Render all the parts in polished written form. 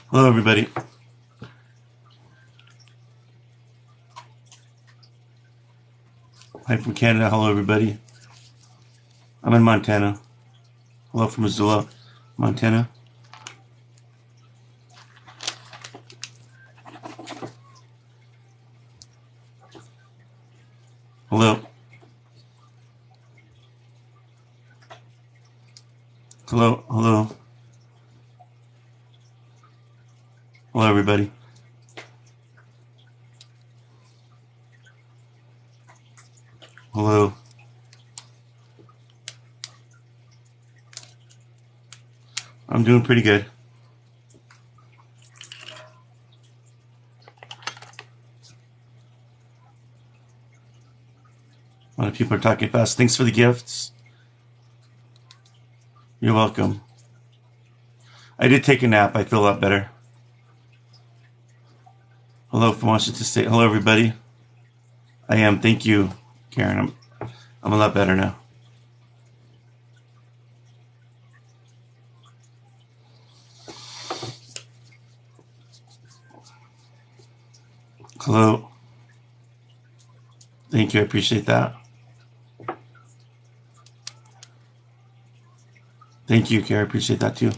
Hello, everybody. Hi from Canada. Hello, everybody. I'm in Montana. Hello from Missoula, Montana. Hello. Hello. Hello. Hello, everybody. Hello. I'm doing pretty good. A lot of people are talking fast. Thanks for the gifts. You're welcome. I did take a nap. I feel a lot better. Hello from Washington State. Hello, everybody. I am. Thank you, Karen. I'm a lot better now. Hello. Thank you. I appreciate that. Thank you, Carrie. I appreciate that too.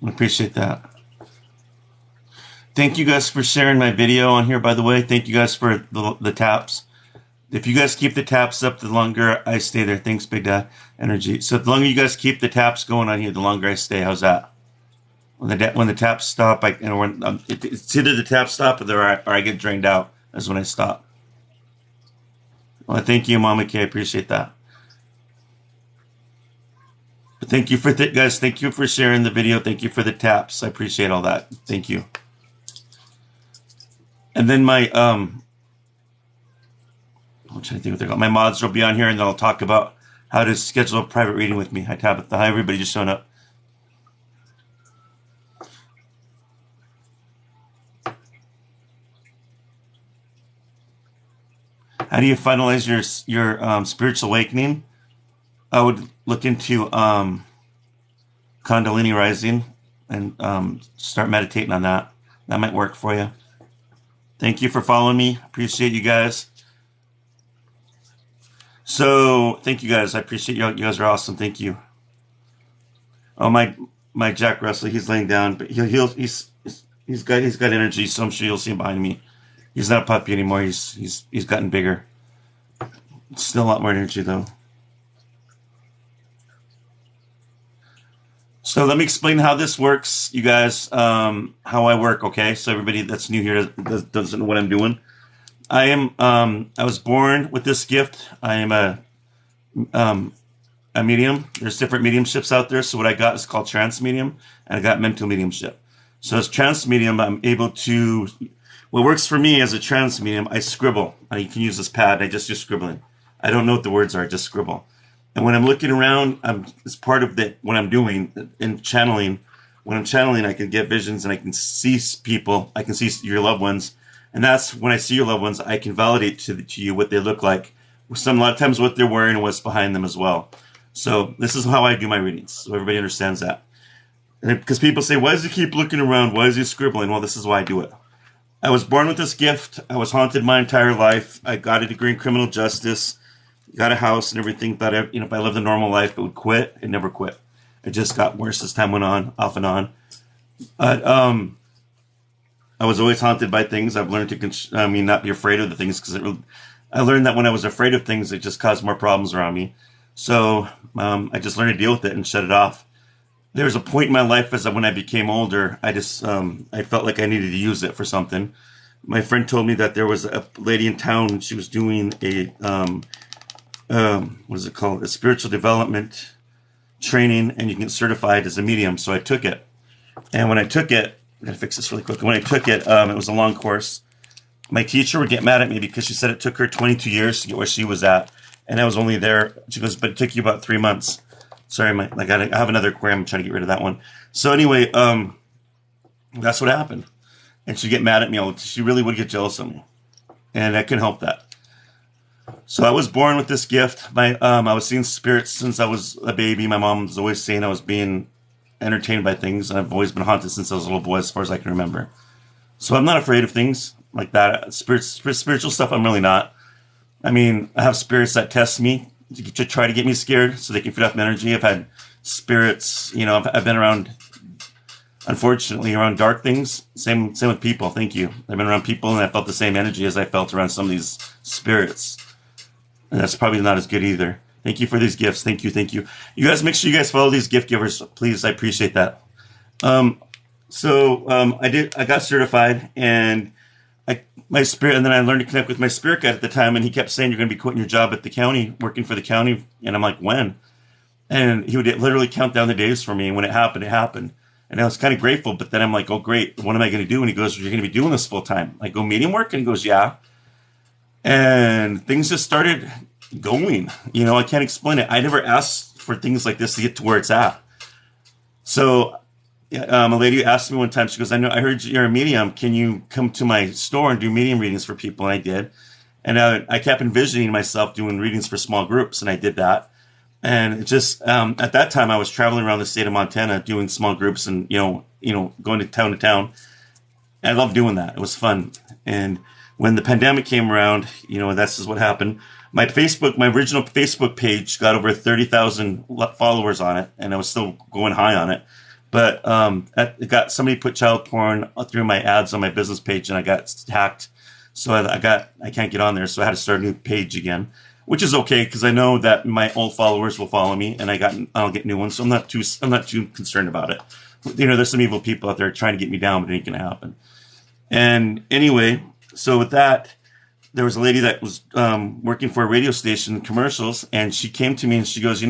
I appreciate that. Thank you guys for sharing my video on here, by the way. Thank you guys for the taps. If you guys keep the taps up, the longer I stay there. Thanks, Big Dad Energy. So the longer you guys keep the taps going on here, the longer I stay. How's that? When the taps stop, it's either the taps stop or I get drained out. That's when I stop. Well, thank you, Mama K. I appreciate that. But thank you for guys. Thank you for sharing the video. Thank you for the taps. I appreciate all that. Thank you. And then my I'm trying to think what they're called. My mods will be on here, and they'll talk about how to schedule a private reading with me. Hi, Tabitha. Hi, everybody just showing up. How do you finalize your spiritual awakening? I would look into Kundalini rising and start meditating on that. That might work for you. Thank you for following me. Appreciate you guys. So thank you guys. I appreciate you. You guys are awesome. Thank you. Oh, my Jack Russell. He's laying down, but he's got energy. So I'm sure you'll see him behind me. He's not a puppy anymore. He's gotten bigger. Still a lot more energy though. So let me explain how this works, you guys. How I work. Okay, so everybody that's new here doesn't know what I'm doing. I was born with this gift. I am a medium. There's different mediumships out there. So what I got is called trance medium, and I got mental mediumship. So as trance medium, I'm able to. What works for me as a trance medium, I scribble. You can use this pad. I just do scribbling. I don't know what the words are. I just scribble. And when I'm looking around, it's part of what I'm doing in channeling. When I'm channeling, I can get visions and I can see people. I can see your loved ones. And that's when I see your loved ones, I can validate to you what they look like. A lot of times what they're wearing and what's behind them as well. So this is how I do my readings. So everybody understands that. And because people say, why does he keep looking around? Why is he scribbling? Well, this is why I do it. I was born with this gift. I was haunted my entire life. I got a degree in criminal justice, got a house and everything. Thought, if I lived a normal life, it would quit. It never quit. It just got worse as time went on, off and on. But I was always haunted by things. I've learned to, not be afraid of the things because I learned that when I was afraid of things, it just caused more problems around me. So I just learned to deal with it and shut it off. There was a point in my life when I became older, I felt like I needed to use it for something. My friend told me that there was a lady in town. She was doing what is it called? A spiritual development training, and you can get certified as a medium. So I took it. And when I took it, I gotta fix this really quick. When I took it, it was a long course. My teacher would get mad at me because she said it took her 22 years to get where she was at. And I was only there. She goes, but it took you about 3 months. Sorry, I have another aquarium. I'm trying to get rid of that one. So anyway, that's what happened. And she'd get mad at me. She really would get jealous of me. And I couldn't help that. So I was born with this gift. I was seeing spirits since I was a baby. My mom was always saying I was being entertained by things, and I've always been haunted since I was a little boy, as far as I can remember. So I'm not afraid of things like that. Spiritual stuff, I'm really not. I mean, I have spirits that test me to try to get me scared so they can feed off my energy. I've had spirits, I've been around, unfortunately, around dark things. Same with people. Thank you. I've been around people and I felt the same energy as I felt around some of these spirits. And that's probably not as good either. Thank you for these gifts. Thank you. Thank you. You guys, make sure you guys follow these gift givers, please. I appreciate that. I got certified, and my spirit, and then I learned to connect with my spirit guide at the time, and he kept saying, you're going to be quitting your job at the county, working for the county. And I'm like, when? And he would literally count down the days for me. And when it happened, it happened. And I was kind of grateful, but then I'm like, oh, great. What am I going to do? And he goes, you're going to be doing this full time. I go, medium work? And he goes, yeah. And things just started going. I can't explain it. I never asked for things like this to get to where it's at. So a lady asked me one time, she goes, I heard you're a medium. Can you come to my store and do medium readings for people? And I did. And I kept envisioning myself doing readings for small groups, and I did that. And it just, at that time, I was traveling around the state of Montana doing small groups and, going to town. I loved doing that. It was fun. And when the pandemic came around, that's just what happened. My original Facebook page got over 30,000 followers on it, and I was still going high on it. But somebody put child porn through my ads on my business page, and I got hacked. So I can't get on there. So I had to start a new page again, which is okay because I know that my old followers will follow me, and I'll get new ones. So I'm not too concerned about it. There's some evil people out there trying to get me down, but it ain't gonna happen. And anyway, so with that, there was a lady that was working for a radio station, commercials, and she came to me and she goes,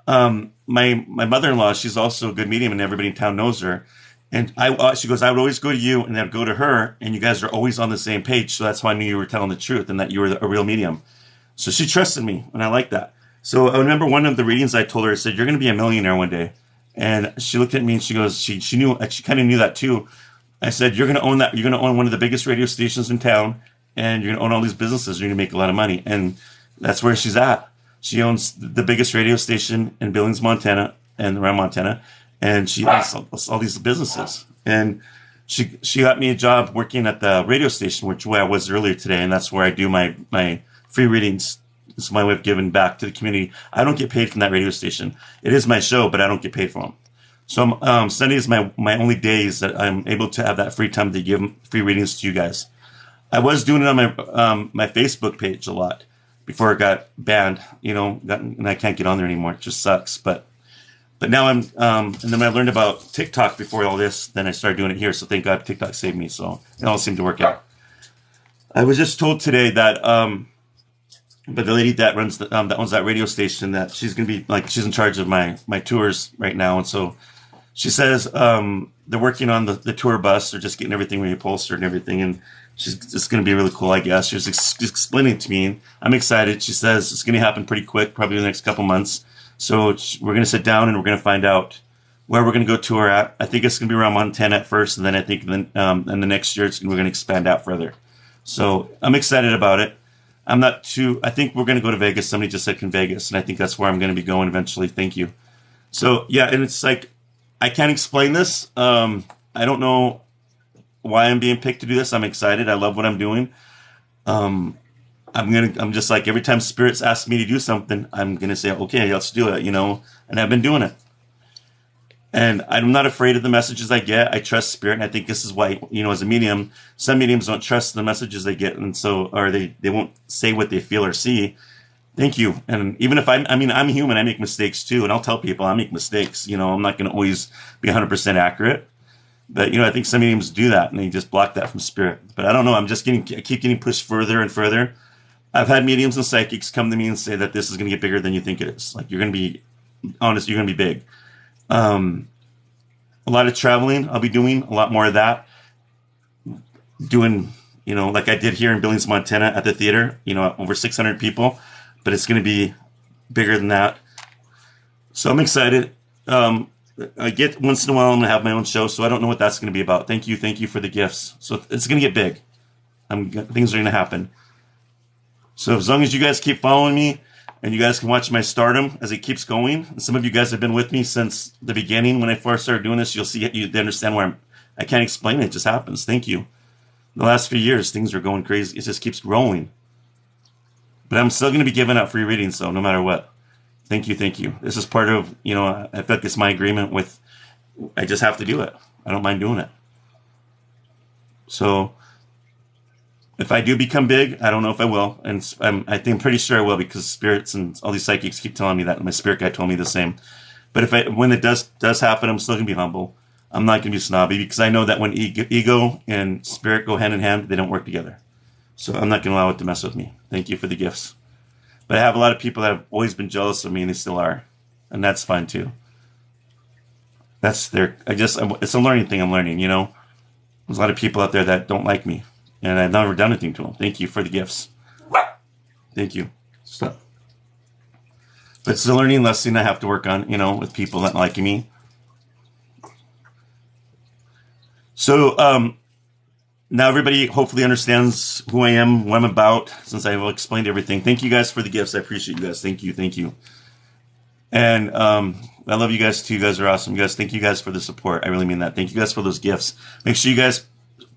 my mother-in-law, she's also a good medium, and everybody in town knows her. And she goes, I would always go to you, and then I'd go to her, and you guys are always on the same page. So that's how I knew you were telling the truth and that you were a real medium. So she trusted me, and I like that. So I remember one of the readings I told her, I said, you're going to be a millionaire one day. And she looked at me and she goes, she kind of knew that too. I said, you're going to own that. You're going to own one of the biggest radio stations in town, and you're going to own all these businesses. You're going to make a lot of money. And that's where she's at. She owns the biggest radio station in Billings, Montana, and around Montana. And she owns all these businesses. And she got me a job working at the radio station, where I was earlier today. And that's where I do my free readings. It's my way of giving back to the community. I don't get paid from that radio station. It is my show, but I don't get paid for them. So Sunday is my only days that I'm able to have that free time to give free readings to you guys. I was doing it on my Facebook page a lot before it got banned, and I can't get on there anymore. It just sucks. But now and then when I learned about TikTok before all this, then I started doing it here. So thank God TikTok saved me. So it all seemed to work out. I was just told today that, but the lady that runs that owns that radio station, that she's going to be she's in charge of my tours right now. And so she says, they're working on the tour bus. They're just getting everything reupholstered and everything. And it's going to be really cool, I guess. She was explaining it to me, and I'm excited. She says it's going to happen pretty quick, probably in the next couple months. So we're going to sit down and we're going to find out where we're going to go tour at. I think it's going to be around Montana at first, and then I think in the next year we're going to expand out further. So I'm excited about it. I think we're going to go to Vegas. Somebody just said Vegas, and I think that's where I'm going to be going eventually. Thank you. So yeah, and it's I can't explain this. I don't know why I'm being picked to do this. I'm excited. I love what I'm doing. I'm just every time spirits ask me to do something, I'm going to say, okay, let's do it, and I've been doing it. And I'm not afraid of the messages I get. I trust spirit. And I think this is why, as a medium, some mediums don't trust the messages they get. And so, or they won't say what they feel or see. Thank you. And even if I'm human, I make mistakes too. And I'll tell people I make mistakes. I'm not going to always be 100% accurate. But, I think some mediums do that and they just block that from spirit. But I don't know. I keep getting pushed further and further. I've had mediums and psychics come to me and say that this is going to get bigger than you think it is. You're going to be honest, you're going to be big. A lot of traveling. I'll be doing a lot more of that. Doing, like I did here in Billings, Montana at the theater, over 600 people, but it's going to be bigger than that. So I'm excited. I get once in a while I'm going to have my own show, so I don't know what that's going to be about. Thank you for the gifts. So it's going to get big. Things are going to happen. So as long as you guys keep following me and you guys can watch my stardom as it keeps going, and some of you guys have been with me since the beginning when I first started doing this, you'll see it, you understand where I can't explain it. It just happens. Thank you. The last few years, things are going crazy. It just keeps rolling. But I'm still going to be giving out free readings, so no matter what. Thank you, thank you. This is part of, I feel like it's my agreement with, I just have to do it. I don't mind doing it. So if I do become big, I don't know if I will, and I think I'm pretty sure I will because spirits and all these psychics keep telling me that. And my spirit guy told me the same. But when it does happen, I'm still gonna be humble. I'm not gonna be snobby because I know that when ego and spirit go hand in hand, they don't work together. So I'm not gonna allow it to mess with me. Thank you for the gifts. But I have a lot of people that have always been jealous of me, and they still are, and that's fine too. It's a learning thing. I'm learning. There's a lot of people out there that don't like me, and I've never done anything to them. Thank you for the gifts. Thank you. Stop. But it's a learning lesson I have to work on, with people not liking me. So now everybody hopefully understands who I am, what I'm about, since I've explained everything. Thank you guys for the gifts. I appreciate you guys. Thank you. Thank you. And I love you guys too. You guys are awesome. You guys, thank you guys for the support. I really mean that. Thank you guys for those gifts. Make sure you guys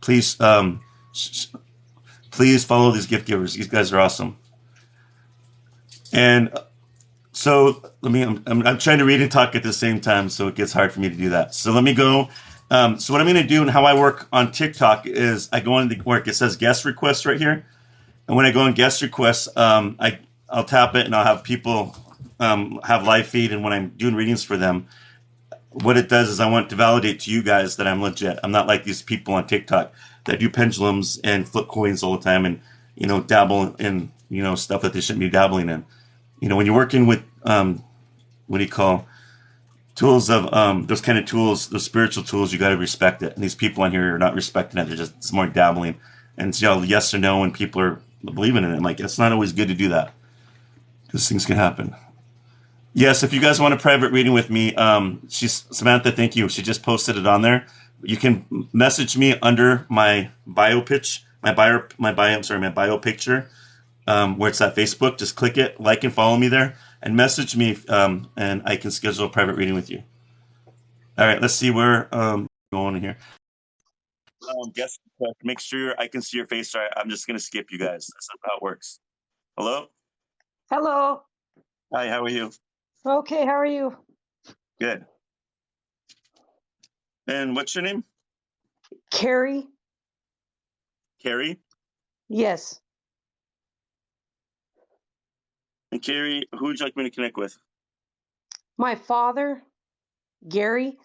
please please follow these gift givers. These guys are awesome. And so I'm trying to read and talk at the same time, so it gets hard for me to do that. So let me go. So what I'm going to do and how I work on TikTok is I go into work. It says guest requests right here. And when I go on guest requests, I'll tap it and I'll have people have live feed. And when I'm doing readings for them, what it does is I want to validate to you guys that I'm legit. I'm not like these people on TikTok that do pendulums and flip coins all the time and, dabble in, stuff that they shouldn't be dabbling in. When you're working with, what do you call tools of, those kind of tools, those spiritual tools, you got to respect it. And these people on here are not respecting it. It's more dabbling and it's, yes or no. And people are believing in it. I'm like, it's not always good to do that because things can happen. Yes, if you guys want a private reading with me, Samantha, thank you. She just posted it on there. You can message me under my bio picture, where it's at Facebook. Just click it, like and follow me there, and message me, and I can schedule a private reading with you. All right, let's see where going here. Guess make sure I can see your face. Sorry, I'm just gonna skip you guys. That's not how it works. Hello. Hello. Hi. How are you? Okay, how are you? Good. And what's your name? Carrie? Carrie? Yes. And Carrie, who would you like me to connect with? My father, Gary.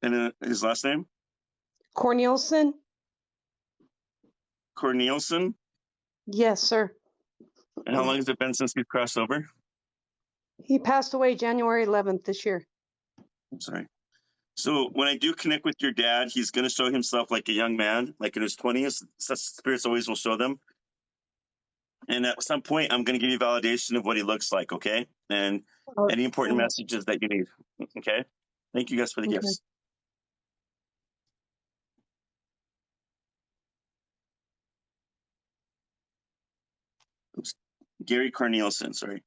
And his last name? Cornelison? Cornelison? Yes, sir. And how long has it been since you've crossed over? He passed away January 11th this year. I'm sorry. So when I do connect with your dad, he's going to show himself like a young man, like in his 20s. Spirits always will show them. And at some point, I'm going to give you validation of what he looks like, okay? And any important messages that you need, okay? Thank you guys for the gifts. Oops. Gary Cornelison, sorry.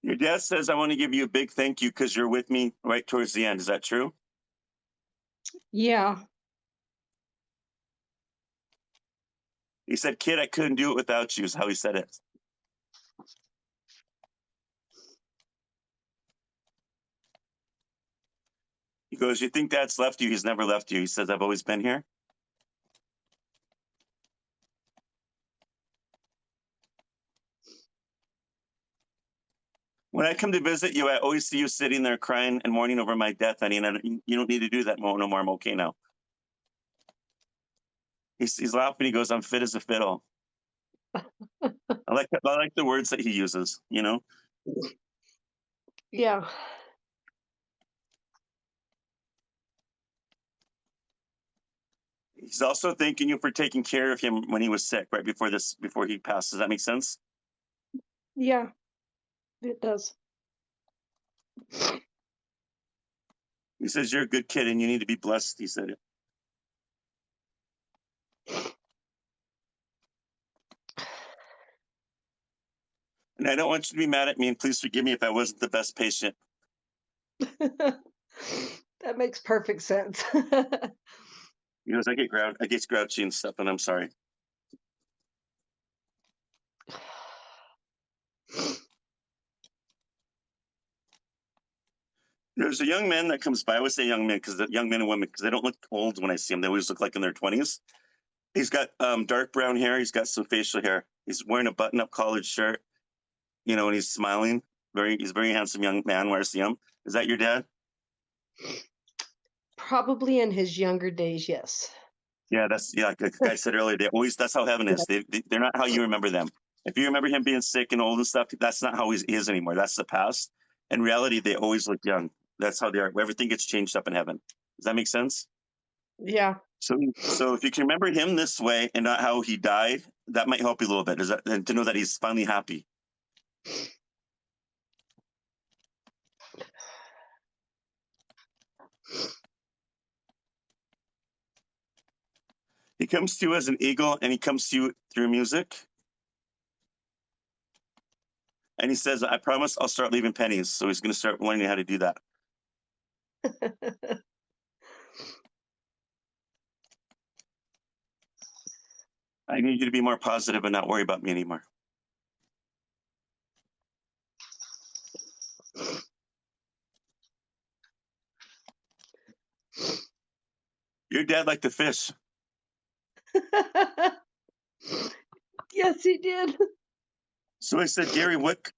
Your dad says, I want to give you a big thank you because you're with me right towards the end. Is that true? Yeah. He said, kid, I couldn't do it without you, is how he said it. He goes, you think Dad's left you? He's never left you. He says, I've always been here. When I come to visit you, I always see you sitting there crying and mourning over my death, honey. And you don't need to do that no more. I'm okay now. He's laughing. He goes, I'm fit as a fiddle. I like the words that he uses, Yeah. He's also thanking you for taking care of him when he was sick, right before he passed. Does that make sense? Yeah, it does. He says you're a good kid and you need to be blessed. He said it. And I don't want you to be mad at me, and please forgive me if I wasn't the best patient. That makes perfect sense. He goes, I get grouchy and stuff, and I'm sorry. There's a young man that comes by. I always say young men because the young men and women, because they don't look old when I see them. They always look like in their 20s. He's got dark brown hair. He's got some facial hair. He's wearing a button-up collared shirt, and he's smiling. He's a very handsome young man where I see him. Is that your dad? Probably in his younger days, yes. Yeah, like the guy said earlier. That's how heaven is. They're not how you remember them. If you remember him being sick and old and stuff, that's not how he is anymore. That's the past. In reality, they always look young. That's how they are. Everything gets changed up in heaven. Does that make sense? Yeah. So if you can remember him this way and not how he died, that might help you a little bit. And to know that he's finally happy. He comes to you as an eagle, and he comes to you through music. And he says, I promise I'll start leaving pennies. So he's going to start learning how to do that. I need you to be more positive and not worry about me anymore. Your dad liked to fish. Yes, he did. So I said, Gary, what,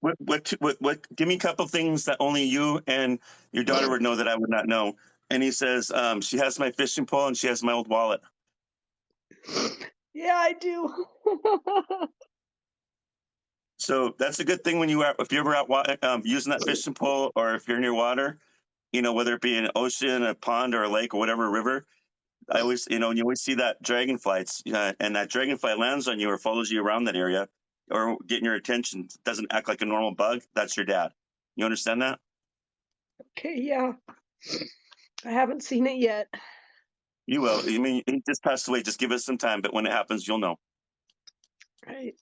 give me a couple things that only you and your daughter would know that I would not know. And he says, she has my fishing pole and she has my old wallet. Yeah, I do. So that's a good thing if you're ever out using that fishing pole, or if you're near water, whether it be an ocean, a pond, or a lake, or whatever, river. I always, and you always see that dragonfly, and that dragonfly lands on you or follows you around that area, or getting your attention. Doesn't act like a normal bug. That's your dad. You understand that? Okay, yeah. I haven't seen it yet. You will. I mean, he just passed away. Just give us some time. But when it happens, you'll know. Right.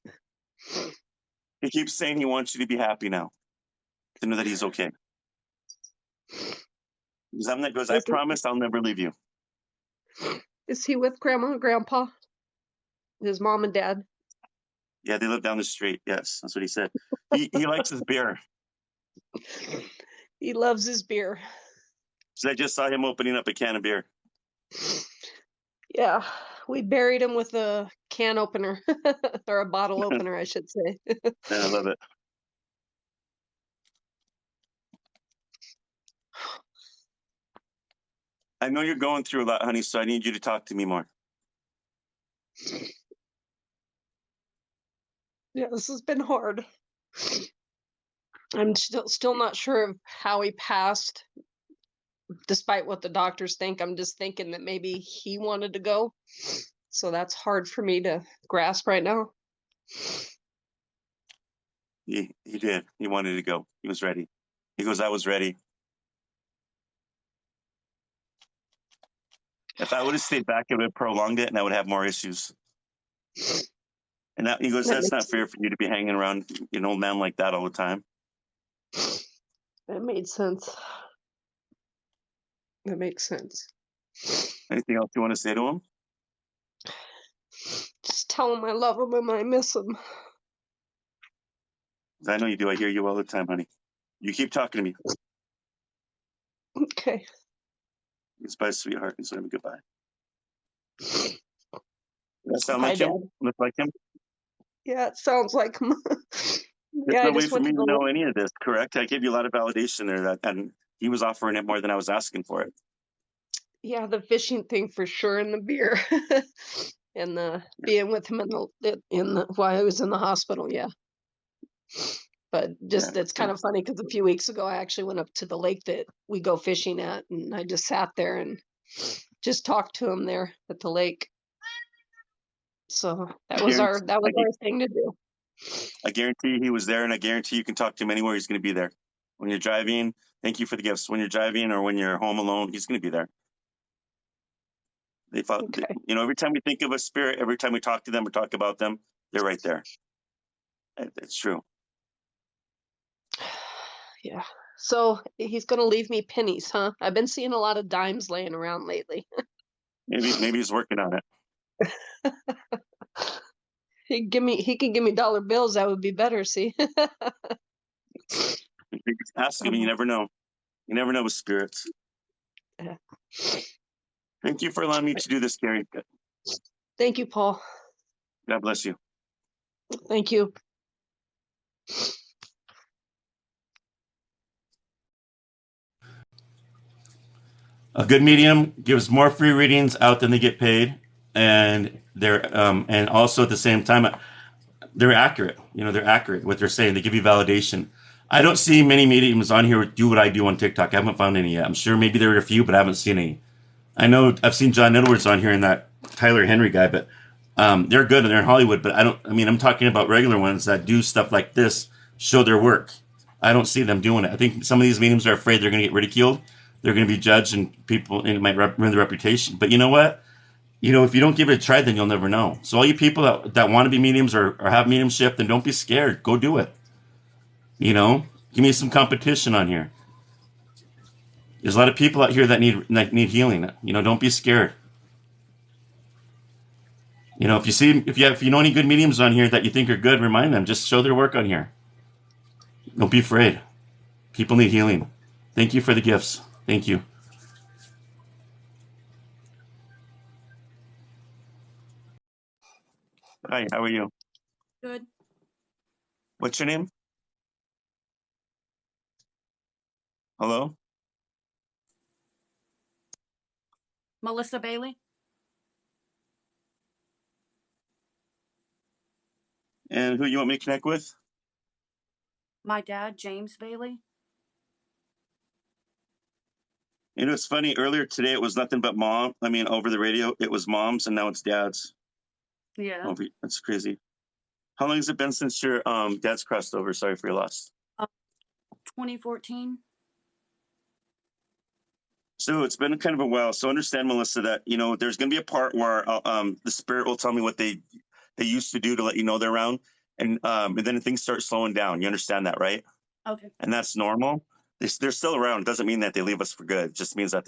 He keeps saying he wants you to be happy now, to know that he's okay. Because I'm that goes, I promise I'll never leave you. Is he with Grandma and Grandpa? His mom and dad? Yeah, they live down the street. Yes, that's what he said. He likes his beer. He loves his beer. So I just saw him opening up a can of beer. Yeah, we buried him with a can opener or a bottle opener, I should say. Yeah, I love it. I know you're going through a lot, honey, so I need you to talk to me more. Yeah, this has been hard. I'm still not sure of how he passed, despite what the doctors think. I'm just thinking that maybe he wanted to go. So that's hard for me to grasp right now. He did. He wanted to go. He was ready. He goes, I was ready. If I would have stayed back, it would have prolonged it, and I would have more issues. And he goes, that's not fair for you to be hanging around an old man like that all the time. That made sense. That makes sense. Anything else you want to say to him? Just tell him I love him and I miss him. I know you do. I hear you all the time, honey. You keep talking to me. Okay. It's bye, sweetheart. And so have a goodbye. Does that sound Bye, like him? Dad. Look like him? Yeah, it sounds like him. There's Yeah, no I way just for went me to to go. know any of this, correct? I gave you a lot of validation there, and he was offering it more than I was asking for it. Yeah, the fishing thing for sure, and the beer, and the being with him while I was in the hospital. Yeah, but just it's kind of funny because a few weeks ago I actually went up to the lake that we go fishing at, and I just sat there and just talked to him there at the lake. So I that was our guarantee, thing to do. I guarantee he was there, and I guarantee you can talk to him anywhere. He's going to be there. When you're driving, thank you for the gifts. When you're driving or when you're home alone, he's going to be there. They thought, Okay. every time we think of a spirit, every time we talk to them or talk about them, they're right there. It's true. Yeah. So he's gonna leave me pennies, huh? I've been seeing a lot of dimes laying around lately. Maybe he's working on it. He can give me dollar bills. That would be better. See. Ask him. You never know. You never know with spirits. Yeah. Thank you for allowing me to do this, Carrie. Thank you, Paul. God bless you. Thank you. A good medium gives more free readings out than they get paid, and and also at the same time they're accurate. They're accurate what they're saying. They give you validation. I don't see many mediums on here do what I do on TikTok. I haven't found any yet. I'm sure maybe there are a few, but I haven't seen any. I know I've seen John Edwards on here and that Tyler Henry guy, but they're good and they're in Hollywood. But I'm talking about regular ones that do stuff like this, show their work. I don't see them doing it. I think some of these mediums are afraid they're going to get ridiculed. They're going to be judged, and people, and it might ruin their reputation. But you know what? If you don't give it a try, then you'll never know. So all you people that want to be mediums or have mediumship, then don't be scared. Go do it. Give me some competition on here. There's a lot of people out here that need healing. Don't be scared. If you know any good mediums on here that you think are good, remind them. Just show their work on here. Don't be afraid. People need healing. Thank you for the gifts. Thank you. Hi, how are you? Good. What's your name? Hello? Melissa Bailey? And who you want me to connect with? My dad, James Bailey? It's funny. Earlier today, it was nothing but mom. Over the radio, it was moms, and now it's dads. Yeah. Oh, that's crazy. How long has it been since your dad's crossed over? Sorry for your loss. 2014. So it's been kind of a while. So understand, Melissa, that there's going to be a part where the spirit will tell me what they used to do to let you know they're around, and then things start slowing down. You understand that, right? Okay. And that's normal. They're still around. It doesn't mean that they leave us for good. It just means that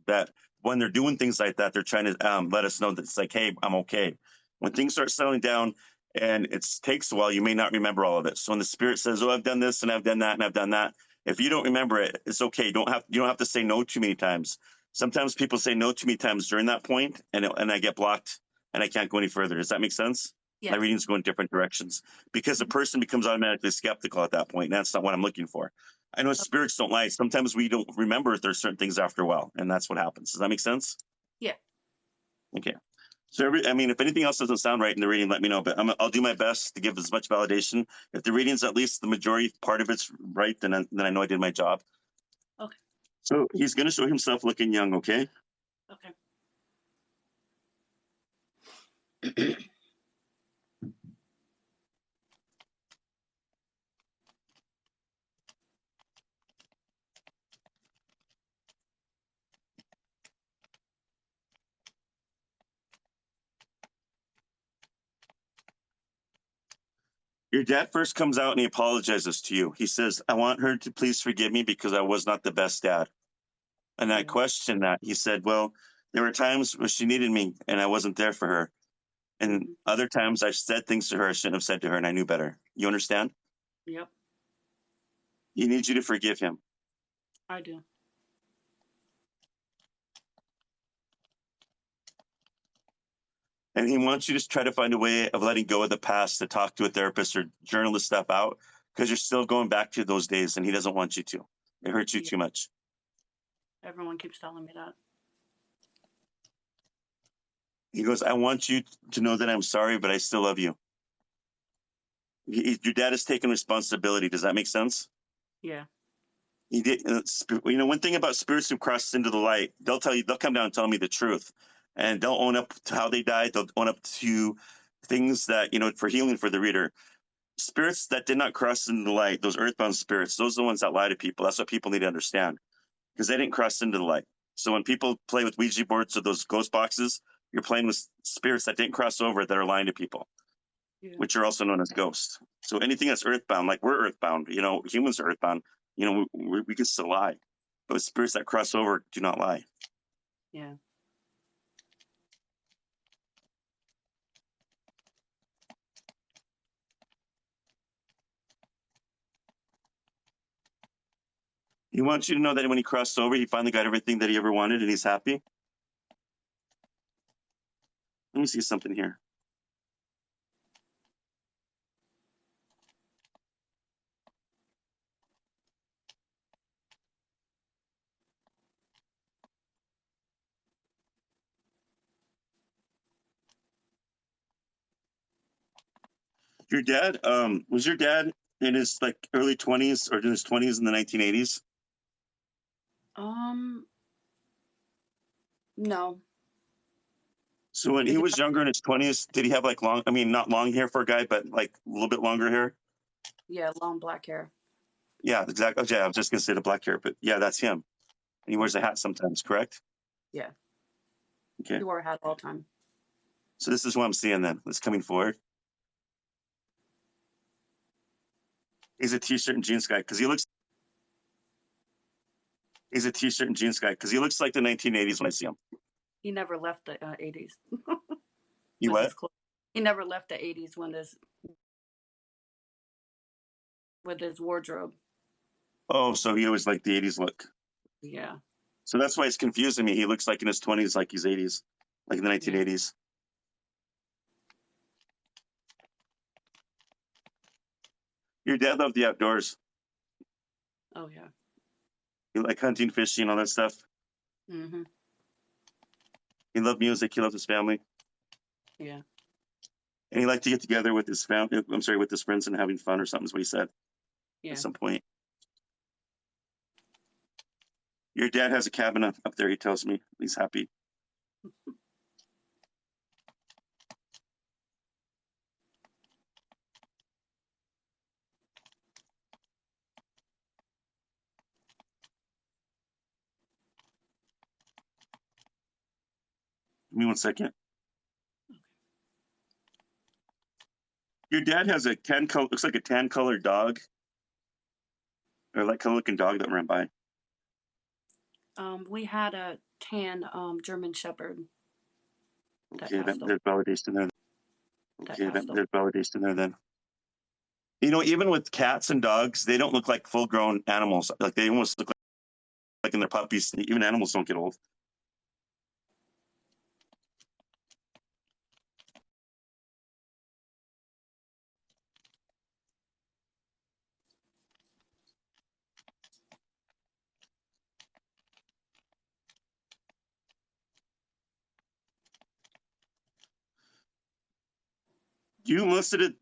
that when they're doing things like that, they're trying to let us know that it's like, hey, I'm okay. When things start settling down and it takes a while, you may not remember all of it. So when the spirit says, "Oh, I've done this and I've done that and I've done that," if you don't remember it, it's okay. You don't have to say no too many times. Sometimes people say no too many times during that point, and I get blocked and I can't go any further. Does that make sense? Yes. My readings go in different directions because the person becomes automatically skeptical at that point. And that's not what I'm looking for. I know spirits don't lie. Sometimes we don't remember if there's certain things after a while, and that's what happens. Does that make sense? Yeah. Okay. So, if anything else doesn't sound right in the reading, let me know. But I'll do my best to give as much validation. If the reading's at least the majority part of it's right, then I know I did my job. Okay. So he's going to show himself looking young. Okay. Okay. Your dad first comes out and he apologizes to you. He says, "I want her to please forgive me because I was not the best dad." And I questioned that. He said, "Well, there were times when she needed me and I wasn't there for her. And other times I've said things to her I shouldn't have said to her, and I knew better." You understand? Yep. He needs you to forgive him. I do. And he wants you to try to find a way of letting go of the past, to talk to a therapist or journal the stuff out, because you're still going back to those days and he doesn't want you to. It hurts you too much. Everyone keeps telling me that. He goes, "I want you to know that I'm sorry, but I still love you." Your dad has taken responsibility. Does that make sense? Yeah. He did. One thing about spirits who cross into the light, they'll come down and tell me the truth, and they'll own up to how they died. They'll own up to things that, for healing for the reader. Spirits that did not cross into the light, those earthbound spirits, those are the ones that lie to people. That's what people need to understand, because they didn't cross into the light. So when people play with Ouija boards or those ghost boxes, you're playing with spirits that didn't cross over that are lying to people, which are also known as ghosts. So anything that's earthbound, like we're earthbound, humans are earthbound, we can still lie. But spirits that cross over do not lie. Yeah. He wants you to know that when he crossed over, he finally got everything that he ever wanted and he's happy. Let me see something here. Your dad, was your dad in his like early 20s or in his 20s in the 1980s? No. So when he Is it? was younger in his 20s, did he have like not long hair for a guy, but like a little bit longer hair? Yeah, long black hair. Yeah, exactly. Yeah, I was just gonna say the black hair, but yeah, that's him. And he wears a hat sometimes, correct? Yeah. Okay. He wore a hat all the time. So this is what I'm seeing then. That's coming forward. He's a t-shirt and jeans guy because he looks. He's a t-shirt and jeans guy because he looks like the 1980s when I see him. He never left the 80s. You with what? his clothes. He never left the 80s with his wardrobe. Oh, so he always like the 80s look. Yeah. So that's why it's confusing me. He looks like in his 20s, like he's 80s, like in the 1980s. Your dad loved the outdoors. Oh, yeah. He liked hunting, fishing, all that stuff. Mm-hmm. He loved music. He loved his family. Yeah. And he liked to get together with his family. I'm sorry, with his friends and having fun or something is what he said Yeah. at some point. Your dad has a cabin up there, he tells me. He's happy. Give me 1 second. Your dad has a looks like a tan colored dog, or like color looking dog that ran by. We had a tan German Shepherd that Okay, passed away. there's validation there. That Okay, passed away. there's validation there then. Even with cats and dogs, they don't look like full grown animals. Like they almost look like in their puppies. Even animals don't get old. You most of it,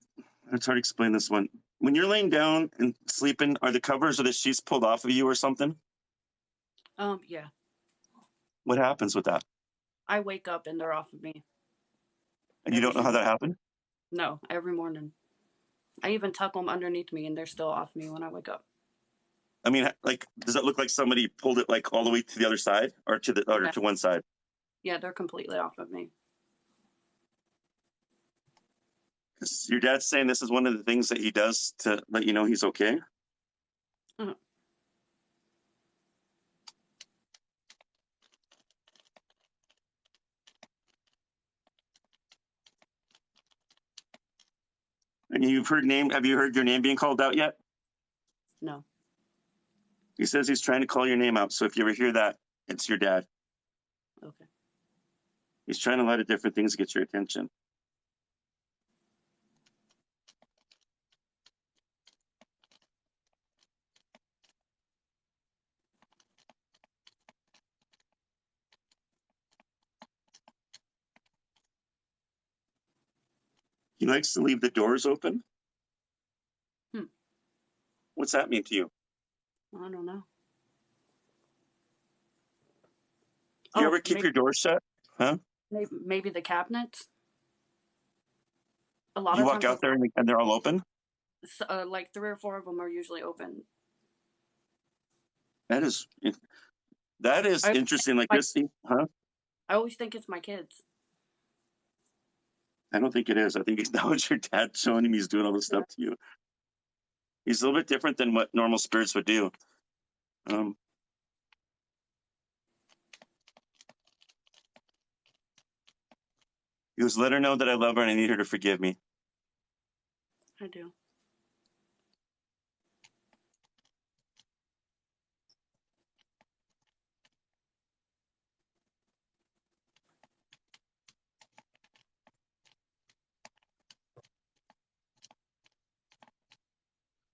it's hard to explain this one. When you're laying down and sleeping, are the covers or the sheets pulled off of you or something? Yeah. What happens with that? I wake up and they're off of me. And you don't know how that happened? No, every morning. I even tuck them underneath me and they're still off me when I wake up. I mean, like, does it look like somebody pulled it like all the way to the other side or to one side? Yeah, they're completely off of me. 'Cause your dad's saying this is one of the things that he does to let you know he's okay. Uh-huh. And have you heard your name being called out yet? No. He says he's trying to call your name out. So if you ever hear that, it's your dad. Okay. He's trying a lot of different things to get your attention. He likes to leave the doors open. What's that mean to you? I don't know. Do you ever keep your doors shut? Huh? Maybe the cabinets. A lot You of walk times, out there and they're all open? like 3 or 4 of them are usually open. That is I interesting. Like like this thing, huh? I always think it's my kids. I don't think it is. I think that was your dad showing him he's doing all this Yeah. stuff to you. He's a little bit different than what normal spirits would do. He goes, let her know that I love her and I need her to forgive me. I do.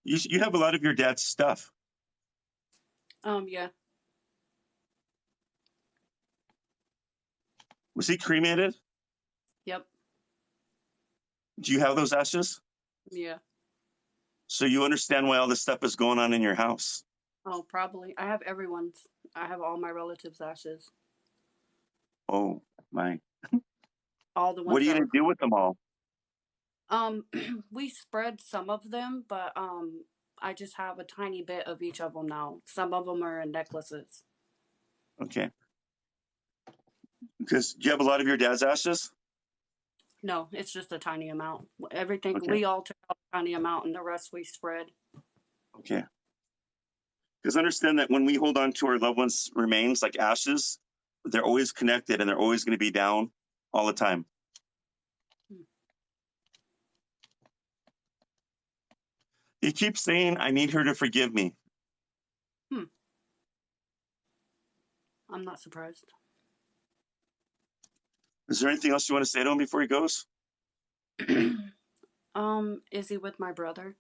You have a lot of your dad's stuff. Yeah. Was he cremated? Yep. Do you have those ashes? Yeah. So you understand why all this stuff is going on in your house. Oh, probably. I have everyone's. I have all my relatives' ashes. Oh my. All the What ones are you that going were. to do with them all? We spread some of them, but I just have a tiny bit of each of them now. Some of them are in necklaces. Okay. Because do you have a lot of your dad's ashes? No, it's just a tiny amount. Everything Okay. we all took out a tiny amount, and the rest we spread. Okay. Because understand that when we hold on to our loved ones' remains like ashes, they're always connected and they're always going to be down all the time. He keeps saying, I need her to forgive me. I'm not surprised. Is there anything else you want to say to him before he goes? Is he with my brother?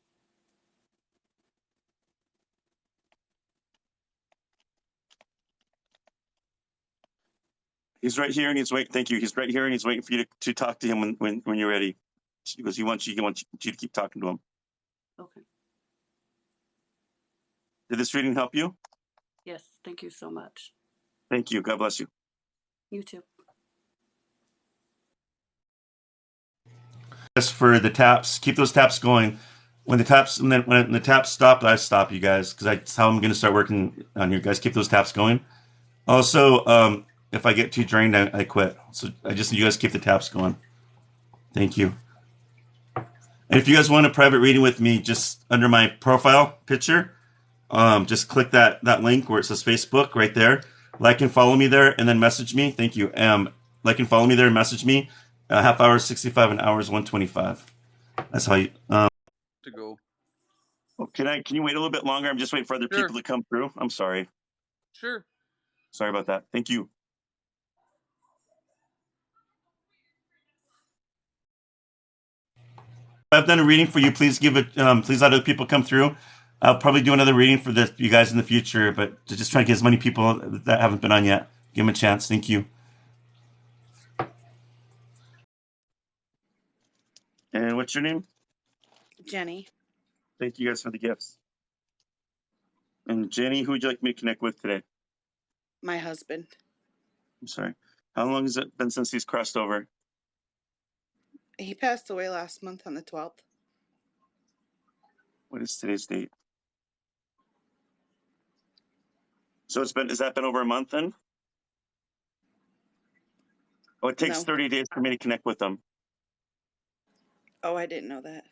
He's right here and he's waiting. Thank you. He's right here and he's waiting for you to talk to him when you're ready. Because he wants you to keep talking to him. Okay. Did this reading help you? Yes. Thank you so much. Thank you. God bless you. You too. Just for the taps, keep those taps going. When the taps stop, I stop, you guys, because that's how I'm going to start working on you guys. Keep those taps going. Also, if I get too drained, I quit. So I just need you guys to keep the taps going. Thank you. And if you guys want a private reading with me, just under my profile picture, just click that link where it says Facebook right there. Like and follow me there, and then message me. Thank you. Like and follow me there and message me. Half hour 65 and hours 125. That's how you. To go. Oh, can you wait a little bit longer? I'm just waiting for other people to come through. I'm sorry. Sure. Sorry about that. Thank you. I've done a reading for you. Please give it. Please let other people come through. I'll probably do another reading for you guys in the future, but to just try to get as many people that haven't been on yet. Give them a chance. Thank you. And what's your name? Jenny. Thank you guys for the gifts. And Jenny, who would you like me to connect with today? My husband. I'm sorry. How long has it been since he's crossed over? He passed away last month on the 12th. What is today's date? So has that been over a month then? Oh, it takes 30 days for me to connect with them. Oh, I didn't know that.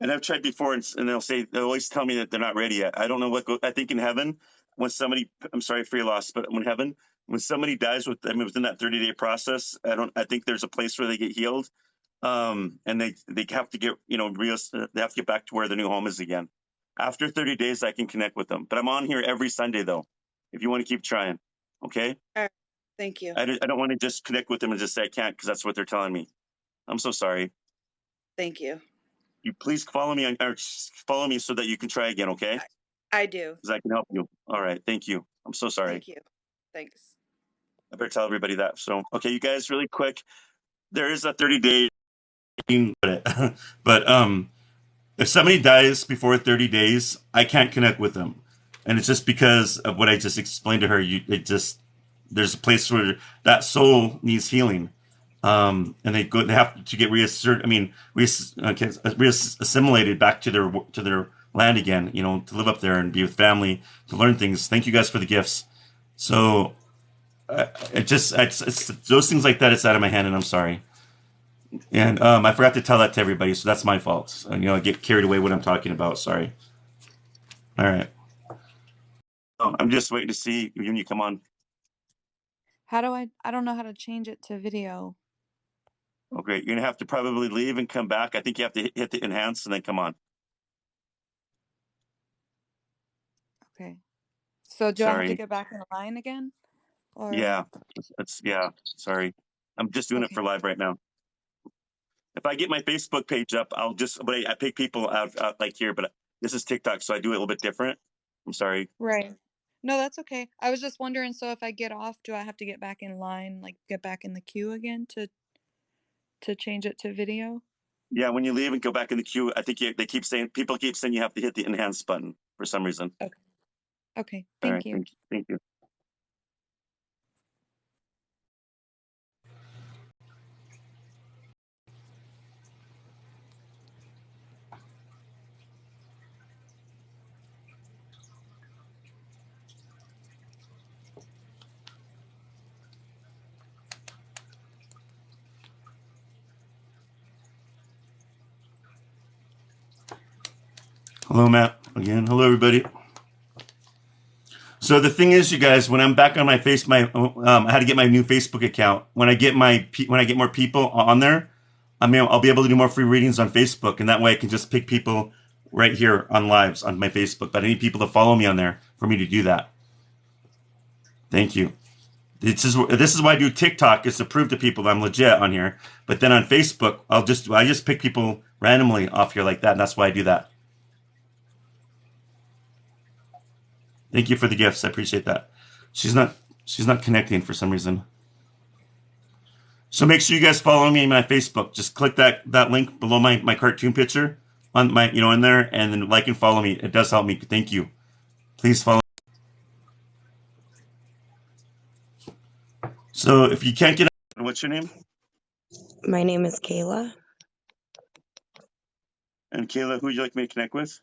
And I've tried before, and they'll always tell me that they're not ready yet. I don't know I think in heaven, when somebody, I'm sorry for your loss, but when somebody dies within that 30-day process, I think there's a place where they get healed. And they have to get, they have to get back to where their new home is again. After 30 days, I can connect with them. But I'm on here every Sunday though, if you want to keep trying. Okay. All right. Thank you. I don't want to just connect with them and just say I can't, because that's what they're telling me. I'm so sorry. Thank you. You please follow me so that you can try again. Okay. I do. Because I can help you. All right. Thank you. I'm so sorry. Thank you. Thanks. I better tell everybody that. So, okay, you guys, really quick. There is a 30-day. But if somebody dies before 30 days, I can't connect with them. And it's just because of what I just explained to her. There's a place where that soul needs healing. and they have to get reassimilated back to their land again. You know, to live up there and be with family, to learn things. Thank you guys for the gifts. So it's those things like that. It's out of my hand, and I'm sorry. And I forgot to tell that to everybody, so that's my fault. And, you know, I get carried away what I'm talking about. Sorry. All right. Oh, I'm just waiting to see when you come on. How do I don't know how to change it to video. Oh, great. You're gonna have to probably leave and come back. I think you have to hit the enhance and then come on. Okay. So do I have to Sorry. get back in line again? Or Yeah. Yeah. Sorry. I'm just doing it okay. for live right now. If I get my Facebook page up, but I pick people out like here, but this is TikTok, so I do it a little bit different. I'm sorry. Right. No, that's okay. I was just wondering, so if I get off, do I have to get back in line, like get back in the queue again to change it to video? Yeah, when you leave and go back in the queue, I think people keep saying you have to hit the enhance button for some reason. Okay. Okay. All Thank right, you. thank you. Hello, Matt. Again. Hello, everybody. So the thing is, you guys, when I'm back on my I had to get my new Facebook account. When I get more people on there, I'll be able to do more free readings on Facebook, and that way I can just pick people right here on lives on my Facebook. But I need people to follow me on there for me to do that. Thank you. This is why I do TikTok, is to prove to people that I'm legit on here. But then on Facebook, I just pick people randomly off here like that, and that's why I do that. Thank you for the gifts. I appreciate that. She's not connecting for some reason. So make sure you guys follow me on my Facebook. Just click that link below my cartoon picture on my in there, and then like and follow me. It does help me. Thank you. Please follow. So if you can't get, What's your name? My name is Kayla. And Kayla, who would you like me to connect with?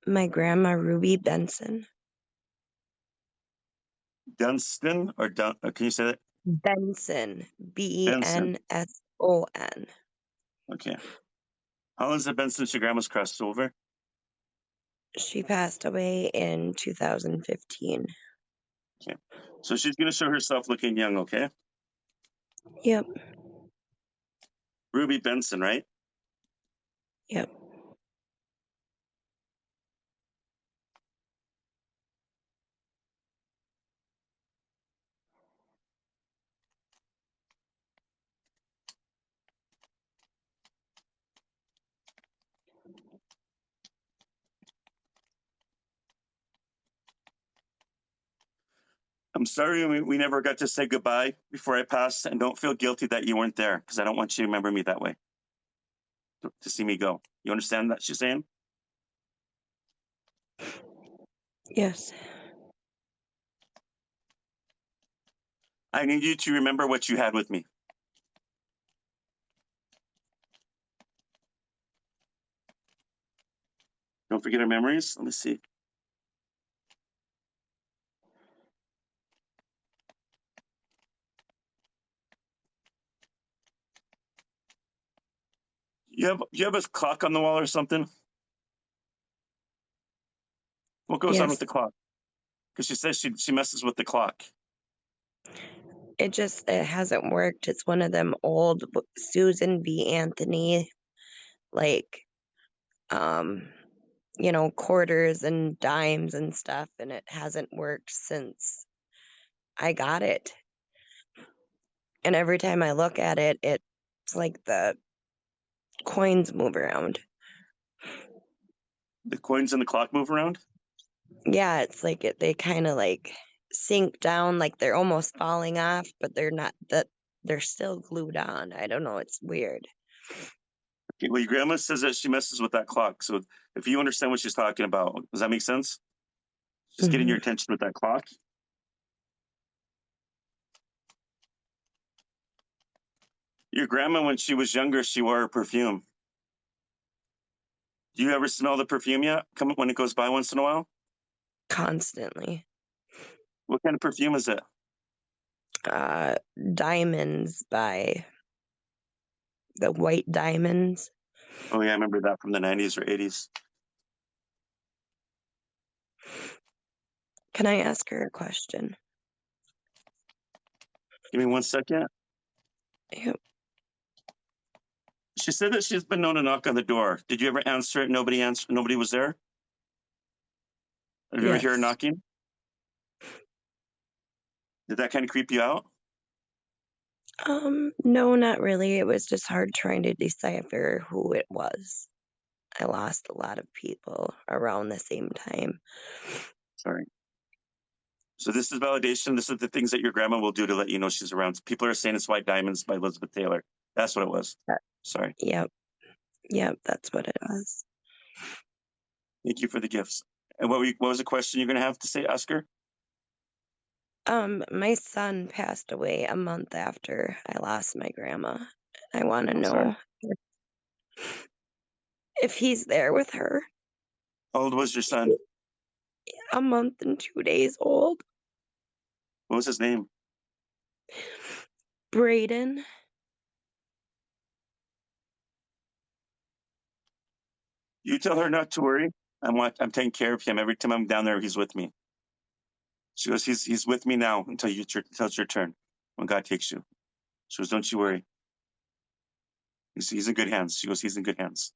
My grandma, Ruby Benson. Dunstan can you say that? Benson. Benson. Benson. Okay. How long has it been since your grandma's crossed over? She passed away in 2015. Okay. So she's gonna show herself looking young, okay? Yep. Ruby Benson, right? Yep. I'm sorry we never got to say goodbye before I passed, and don't feel guilty that you weren't there, because I don't want you to remember me that way. To see me go. You understand that she's saying? Yes. I need you to remember what you had with me. Don't forget our memories. Let me see. You have a clock on the wall or something? What goes on with Yes. the clock? Because she says she messes with the clock. It hasn't worked. It's one of them old Susan B. Anthony, like, quarters and dimes and stuff, and it hasn't worked since I got it. And every time I look at it, it's like the coins move around. The coins in the clock move around? Yeah, it's like they kind of like sink down, like they're almost falling off, but they're not, that they're still glued on. I don't know, it's weird. Okay, well, your grandma says that she messes with that clock. So if you understand what she's talking about, does that make sense? She's getting your attention with that clock. Your grandma, when she was younger, she wore a perfume. Do you ever smell the perfume yet? Come when it goes by once in a while? Constantly. What kind of perfume is it? Diamonds by the White Diamonds. Oh yeah, I remember that from the 90s or 80s. Can I ask her a question? Give me 1 second. Yep. She said that she's been known to knock on the door. Did you ever answer it? Nobody answered. Nobody was there. Did you ever hear her Yes. knocking? Did that kind of creep you out? No, not really. It was just hard trying to decipher who it was. I lost a lot of people around the same time. Sorry. So this is validation. This is the things that your grandma will do to let you know she's around. People are saying it's White Diamonds by Elizabeth Taylor. That's what it was. Sorry. Yep. Yep, that's what it was. Thank you for the gifts. And what was the question you're going to have to say, Oscar? My son passed away a month after I lost my grandma. I want to I'm sorry. know if he's there with her. How old was your son? A month and 2 days old. What was his name? Braden. You tell her not to worry. I'm taking care of him. Every time I'm down there, he's with me. She goes, he's with me now until it's your turn. When God takes you. She goes, don't you worry. He's in good hands. She goes, he's in good hands.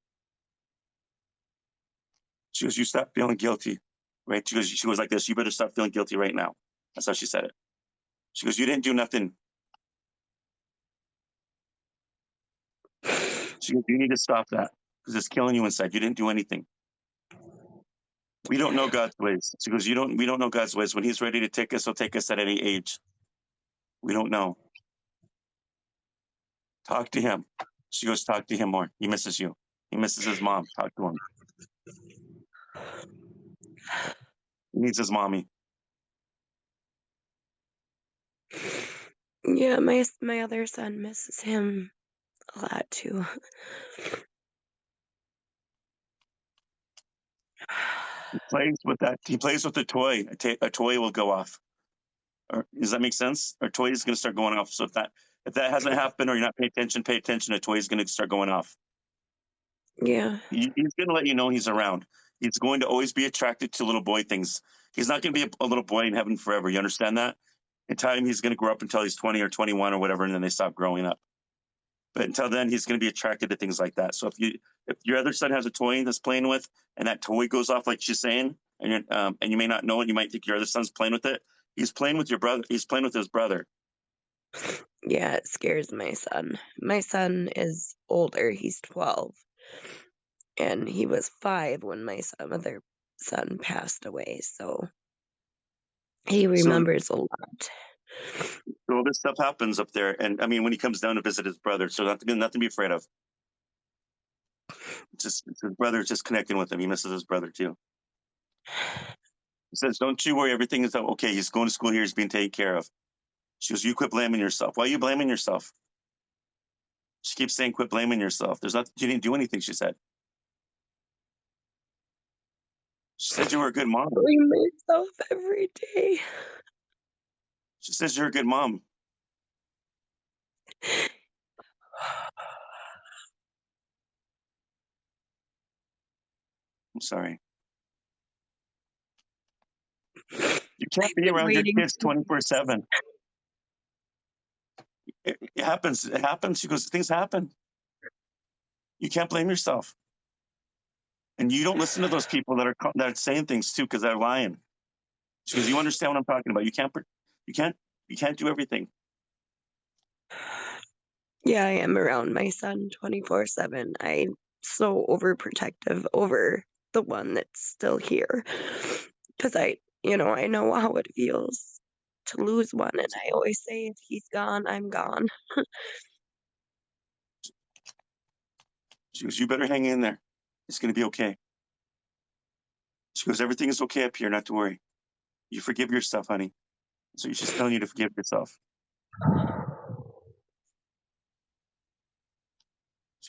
She goes, you stop feeling guilty, right? She goes like this, you better stop feeling guilty right now. That's how she said it. She goes, you didn't do nothing. She goes, you need to stop that because it's killing you inside. You didn't do anything. We don't know God's ways. She goes, we don't know God's ways. When he's ready to take us, he'll take us at any age. We don't know. Talk to him. She goes, talk to him more. He misses you. He misses his mom. Talk to him. He needs his mommy. Yeah, my other son misses him a lot too. He plays with that. He plays with a toy. A toy will go off. Or, does that make sense? Our toy is going to start going off. So if that hasn't happened or you're not paying attention, pay attention. A toy is going to start going off. Yeah. He's going to let you know he's around. He's going to always be attracted to little boy things. He's not going to be a little boy in heaven forever. You understand that? In time, he's going to grow up until he's 20 or 21 or whatever, and then they stop growing up. But until then, he's going to be attracted to things like that. So if your other son has a toy that's playing with, and that toy goes off like she's saying, and you may not know it, you might think your other son's playing with it. He's playing with your brother. He's playing with his brother. Yeah, it scares my son. My son is older. He's 12. And he was 5 when my other son passed away. So he remembers a lot. So all this stuff happens up there, and I mean, when he comes down to visit his brother, so nothing to be afraid of. It's his brother's just connecting with him. He misses his brother too. He says, "Don't you worry, everything is okay. He's going to school here. He's being taken care of." She goes, "You quit blaming yourself. Why are you blaming yourself?" She keeps saying, "Quit blaming yourself." There's nothing. You didn't do anything. She said. She said you were a good mom. I blame myself every day. She says you're a good mom. I'm sorry. You can't be around your kids 24/7. It happens. It happens. She goes, things happen. You can't blame yourself. And you don't listen to those people that are saying things too, because they're lying. She goes, you understand what I'm talking about. You can't do everything. Yeah, I am around my son 24/7. I'm so overprotective over the one that's still here. Because I know how it feels to lose one. And I always say, if he's gone, I'm gone. She goes, you better hang in there. It's going to be okay. She goes, everything is okay up here, not to worry. You forgive yourself, honey. So she's telling you to forgive yourself.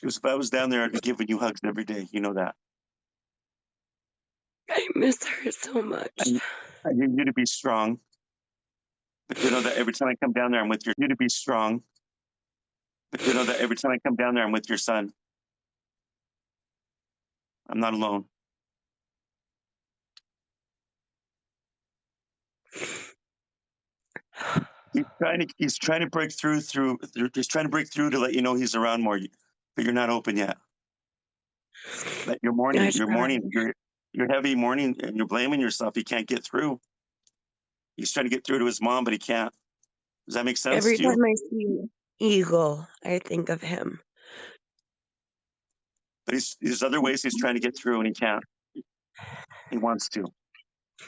She goes, if I was down there, I'd be giving you hugs every day. You know that. I miss her so much. I need you to be strong. But you know that every time I come down there, I'm with you to be strong. But you know that every time I come down there, I'm with your son. I'm not alone. He's trying to break through he's trying to break through to let you know he's around more, but you're not open yet. But you're mourning, you're heavy mourning, and you're blaming yourself. He can't get through. He's trying to get through to his mom, but he can't. Does that make sense Every to you? time I see Eagle, I think of him. But there's other ways he's trying to get through, and he can't. He wants to.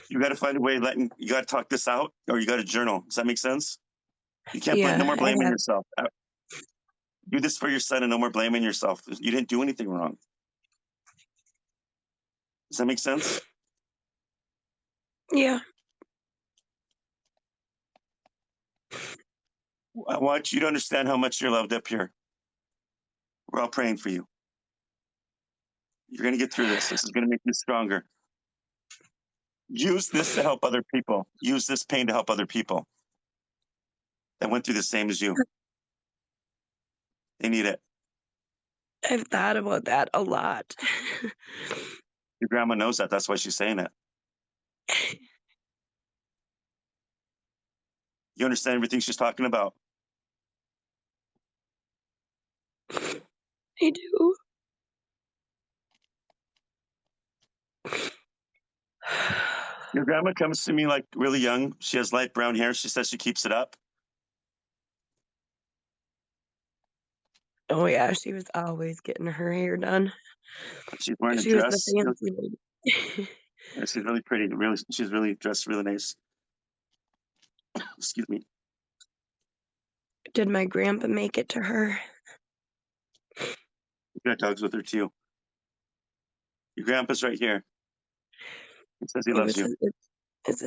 You got to find a way. You got to talk this out, or you got to journal. Does that make sense? You can't blame. No more blaming yourself. Do this for your son, and no more blaming yourself. You didn't do anything wrong. Does that make sense? Yeah. I want you to understand how much you're loved up here. We're all praying for you. You're going to get through this. This is going to make you stronger. Use this to help other people. Use this pain to help other people that went through the same as you. They need it. I've thought about that a lot. Your grandma knows that. That's why she's saying it. You understand everything she's talking about? I do. Your grandma comes to me like really young. She has light brown hair. She says she keeps it up. Oh yeah, she was always getting her hair done. She's wearing a She was the dress. fancy lady. Yeah, she's really pretty. She's really dressed really nice. Excuse me. Did my grandpa make it to her? You got dogs with her too. Your grandpa's right here. He says he loves you. It's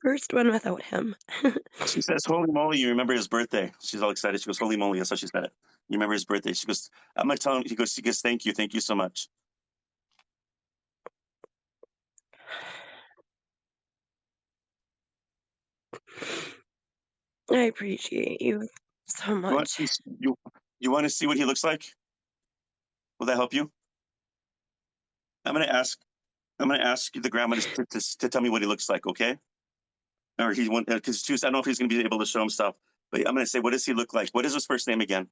first one without him. She says, holy moly, you remember his birthday. She's all excited. She goes, holy moly. That's how she said it. You remember his birthday. She goes, I'm going to tell him. She goes, thank you. Thank you so much. I appreciate you so much. You want to see what he looks like? Will that help you? I'm going to ask the grandma to tell me what he looks like, okay? Or he won't, because I don't know if he's going to be able to show himself. But I'm going to say, what does he look like? What is his first name again?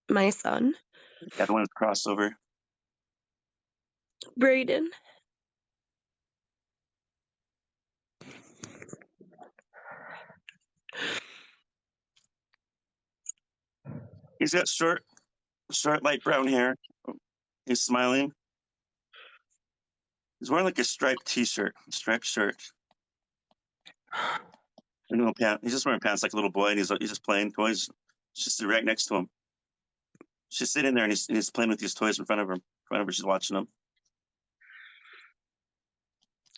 My son, Yeah, the one that's crossover. Brayden. He's got short light brown hair. He's smiling. He's wearing like a striped t-shirt, striped shirt. And little pants. He's just wearing pants like a little boy, and he's just playing toys. She's just right next to him. She's sitting there, and he's playing with these toys in front of her. She's watching them.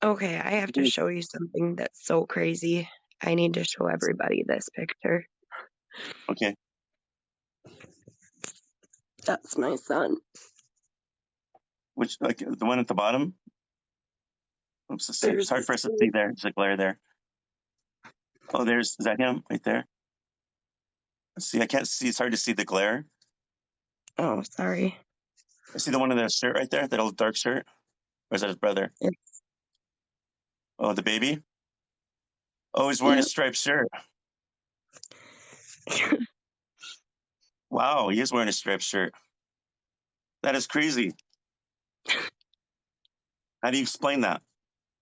Okay, I have to show you something that's so crazy. I need to show everybody this picture. Okay. That's my son. Which, like the one at the bottom? Oops, it's hard for us to see there. There's a glare there. Oh, is that him right there? Let's see, I can't see. It's hard to see the glare. Oh, sorry. I see the one in the shirt right there, that old dark shirt. Or is that his brother? Oh, the baby? Oh, he's wearing a striped shirt. Wow, he is wearing a striped shirt. That is crazy. How do you explain that?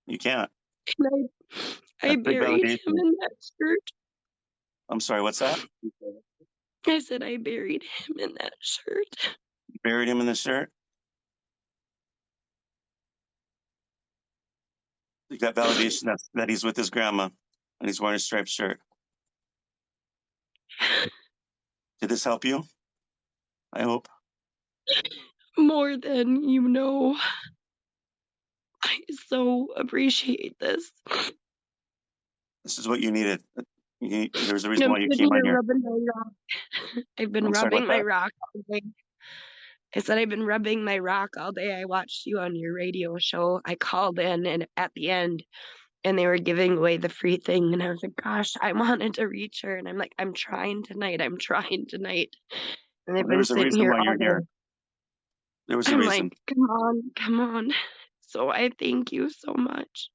You can't. I buried him in that shirt. I'm sorry, what's that? I said I buried him in that shirt. You buried him in the shirt? You got validation that he's with his grandma and he's wearing a striped shirt. Did this help you? I hope. More than you know. I so appreciate this. This is what you needed. There's a reason I'm why you sitting came on here here. rubbing my rock. I've been I'm sorry, rubbing what's my that? rock all day. I said I've been rubbing my rock all day. I watched you on your radio show. I called in and at the end and they were giving away the free thing and I was like, gosh, I wanted to reach her and I'm like, I'm trying tonight. I'm trying tonight. And they've Well, there been was a sitting reason here why all you're here. day. There was a I'm like, reason. come on, come on. So I thank you so much.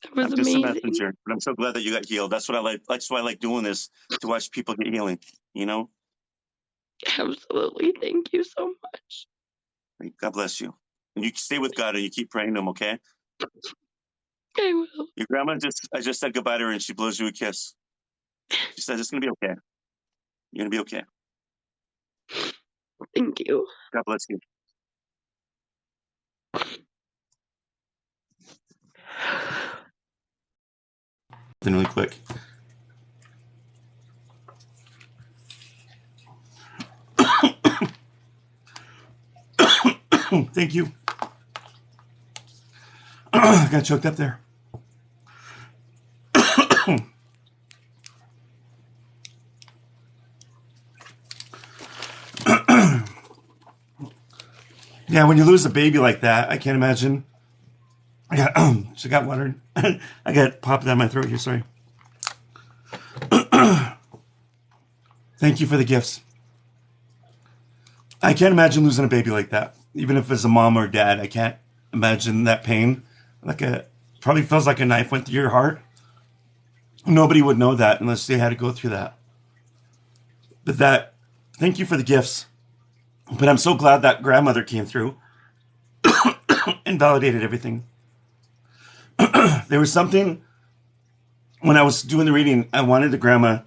That was I'm just a amazing. messenger, but I'm so glad that you got healed. That's what I like. That's why I like doing this, to watch people get healing. You know, Absolutely. Thank you so much. God bless you. And you stay with God and you keep praying to Him. Okay. I will. Your grandma I just said goodbye to her and she blows you a kiss. She said it's gonna be okay. You're gonna be okay. Thank you. God bless you. Then really quick. Thank you. Got choked up there. Yeah, when you lose a baby like that, I can't imagine. She got water. I got popped down my throat here. Sorry. Thank you for the gifts. I can't imagine losing a baby like that. Even if it's a mom or dad, I can't imagine that pain. Probably feels like a knife went through your heart. Nobody would know that unless they had to go through that. Thank you for the gifts. But I'm so glad that grandmother came through and validated everything. There was something when I was doing the reading, I wanted the grandma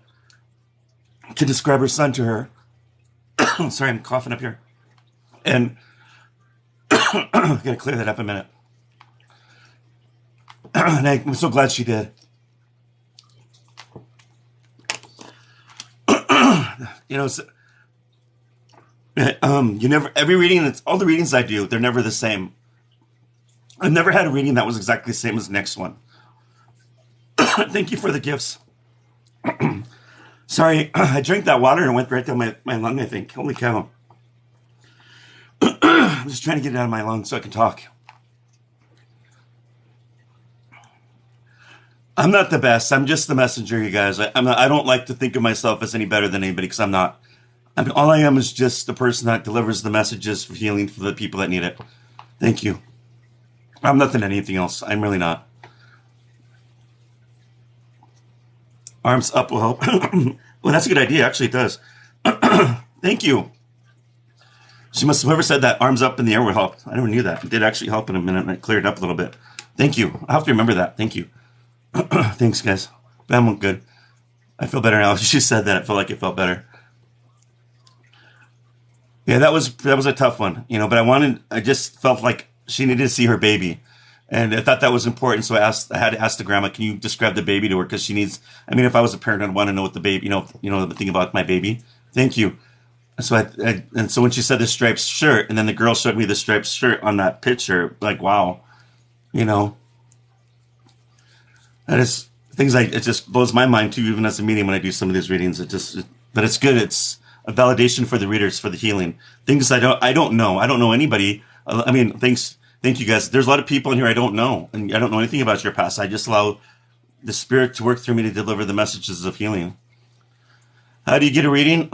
to describe her son to her. Sorry, I'm coughing up here. And I gotta clear that up a minute. And I'm so glad she did. You know, every reading, all the readings I do, they're never the same. I've never had a reading that was exactly the same as the next one. Thank you for the gifts. Sorry, I drank that water and it went right down my lung, I think. Holy cow. I'm just trying to get it out of my lungs so I can talk. I'm not the best. I'm just the messenger, you guys. I don't like to think of myself as any better than anybody because I'm not. All I am is just the person that delivers the messages for healing for the people that need it. Thank you. I'm nothing anything else. I'm really not. Arms up will help. Well, that's a good idea. Actually, it does. Thank you. Whoever said that, arms up in the air would help. I never knew that. It did actually help in a minute, and it cleared up a little bit. Thank you. I'll have to remember that. Thank you. Thanks, guys. I'm good. I feel better now. She said that. I felt like it felt better. Yeah, that was a tough one, but I just felt like she needed to see her baby. And I thought that was important. So I had to ask the grandma, can you describe the baby to her? Because she needs, if I was a parent, I'd want to know what the baby, the thing about my baby. Thank you. So so when she said the striped shirt, and then the girl showed me the striped shirt on that picture, like, wow, that is things it just blows my mind too, even as a medium when I do some of these readings. But it's good. It's a validation for the readers for the healing. Things I don't know. I don't know anybody. Thank you guys. There's a lot of people in here I don't know, and I don't know anything about your past. I just allow the spirit to work through me to deliver the messages of healing. How do you get a reading?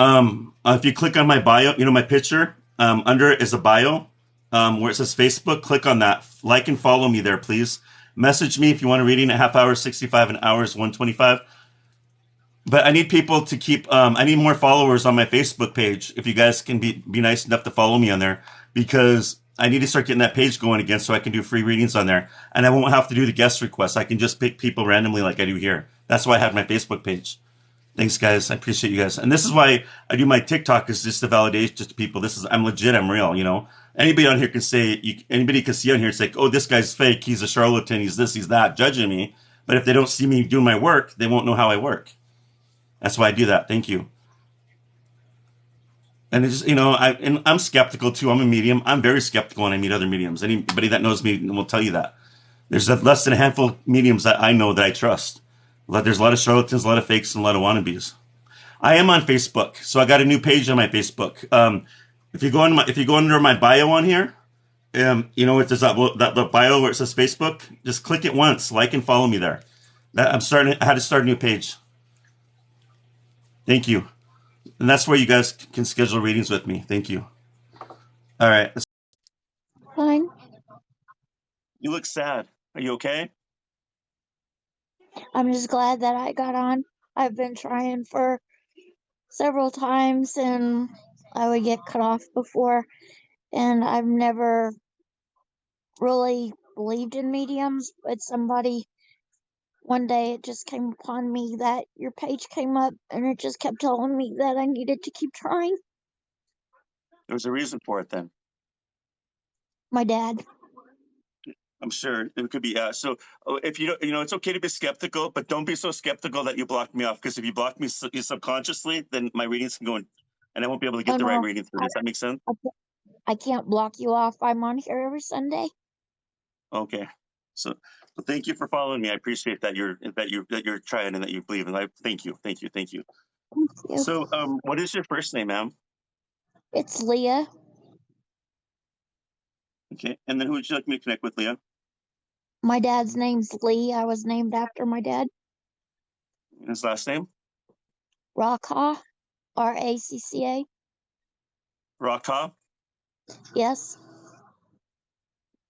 If you click on my bio, my picture, under it is a bio, where it says Facebook. Click on that. Like and follow me there, please. Message me if you want a reading. A half hour, 65, an hour is 125. But I need people to keep. I need more followers on my Facebook page. If you guys can be nice enough to follow me on there, because I need to start getting that page going again so I can do free readings on there, and I won't have to do the guest requests. I can just pick people randomly like I do here. That's why I have my Facebook page. Thanks, guys. I appreciate you guys. And this is why I do my TikTok, is just a validation to people. I'm legit. I'm real, Anybody on here can say, anybody can see on here, it's like, oh, this guy's fake. He's a charlatan. He's this, he's that, judging me. But if they don't see me doing my work, they won't know how I work. That's why I do that. Thank you. And it's just, I'm skeptical too. I'm a medium. I'm very skeptical when I meet other mediums. Anybody that knows me will tell you that. There's less than a handful of mediums that I know that I trust. There's a lot of charlatans, a lot of fakes, and a lot of wannabes. I am on Facebook, so I got a new page on my Facebook. If you go under my bio on here, if there's that the bio where it says Facebook, just click it once, like and follow me there. I had to start a new page. Thank you, and that's where you guys can schedule readings with me. Thank you. All right. Fine. You look sad. Are you okay? I'm just glad that I got on. I've been trying for several times and I would get cut off before, and I've never really believed in mediums, but somebody one day it just came upon me that your page came up and it just kept telling me that I needed to keep trying. There was a reason for it then. My dad. I'm sure it could be. So if you don't, it's okay to be skeptical, but don't be so skeptical that you block me off. Because if you block me subconsciously, then my readings can go in, and I won't be able to get Oh the right no, reading through. Does that make sense? I can't block you off. I'm on here every Sunday. Okay. So thank you for following me. I appreciate that you're trying and that you believe, and I thank you. Thank you. So what is your first name, ma'am? It's Leah. Okay. And then who would you like me to connect with, Leah? My dad's name's Lee. I was named after my dad. And his last name? Raka. Racca. Raka. Yes.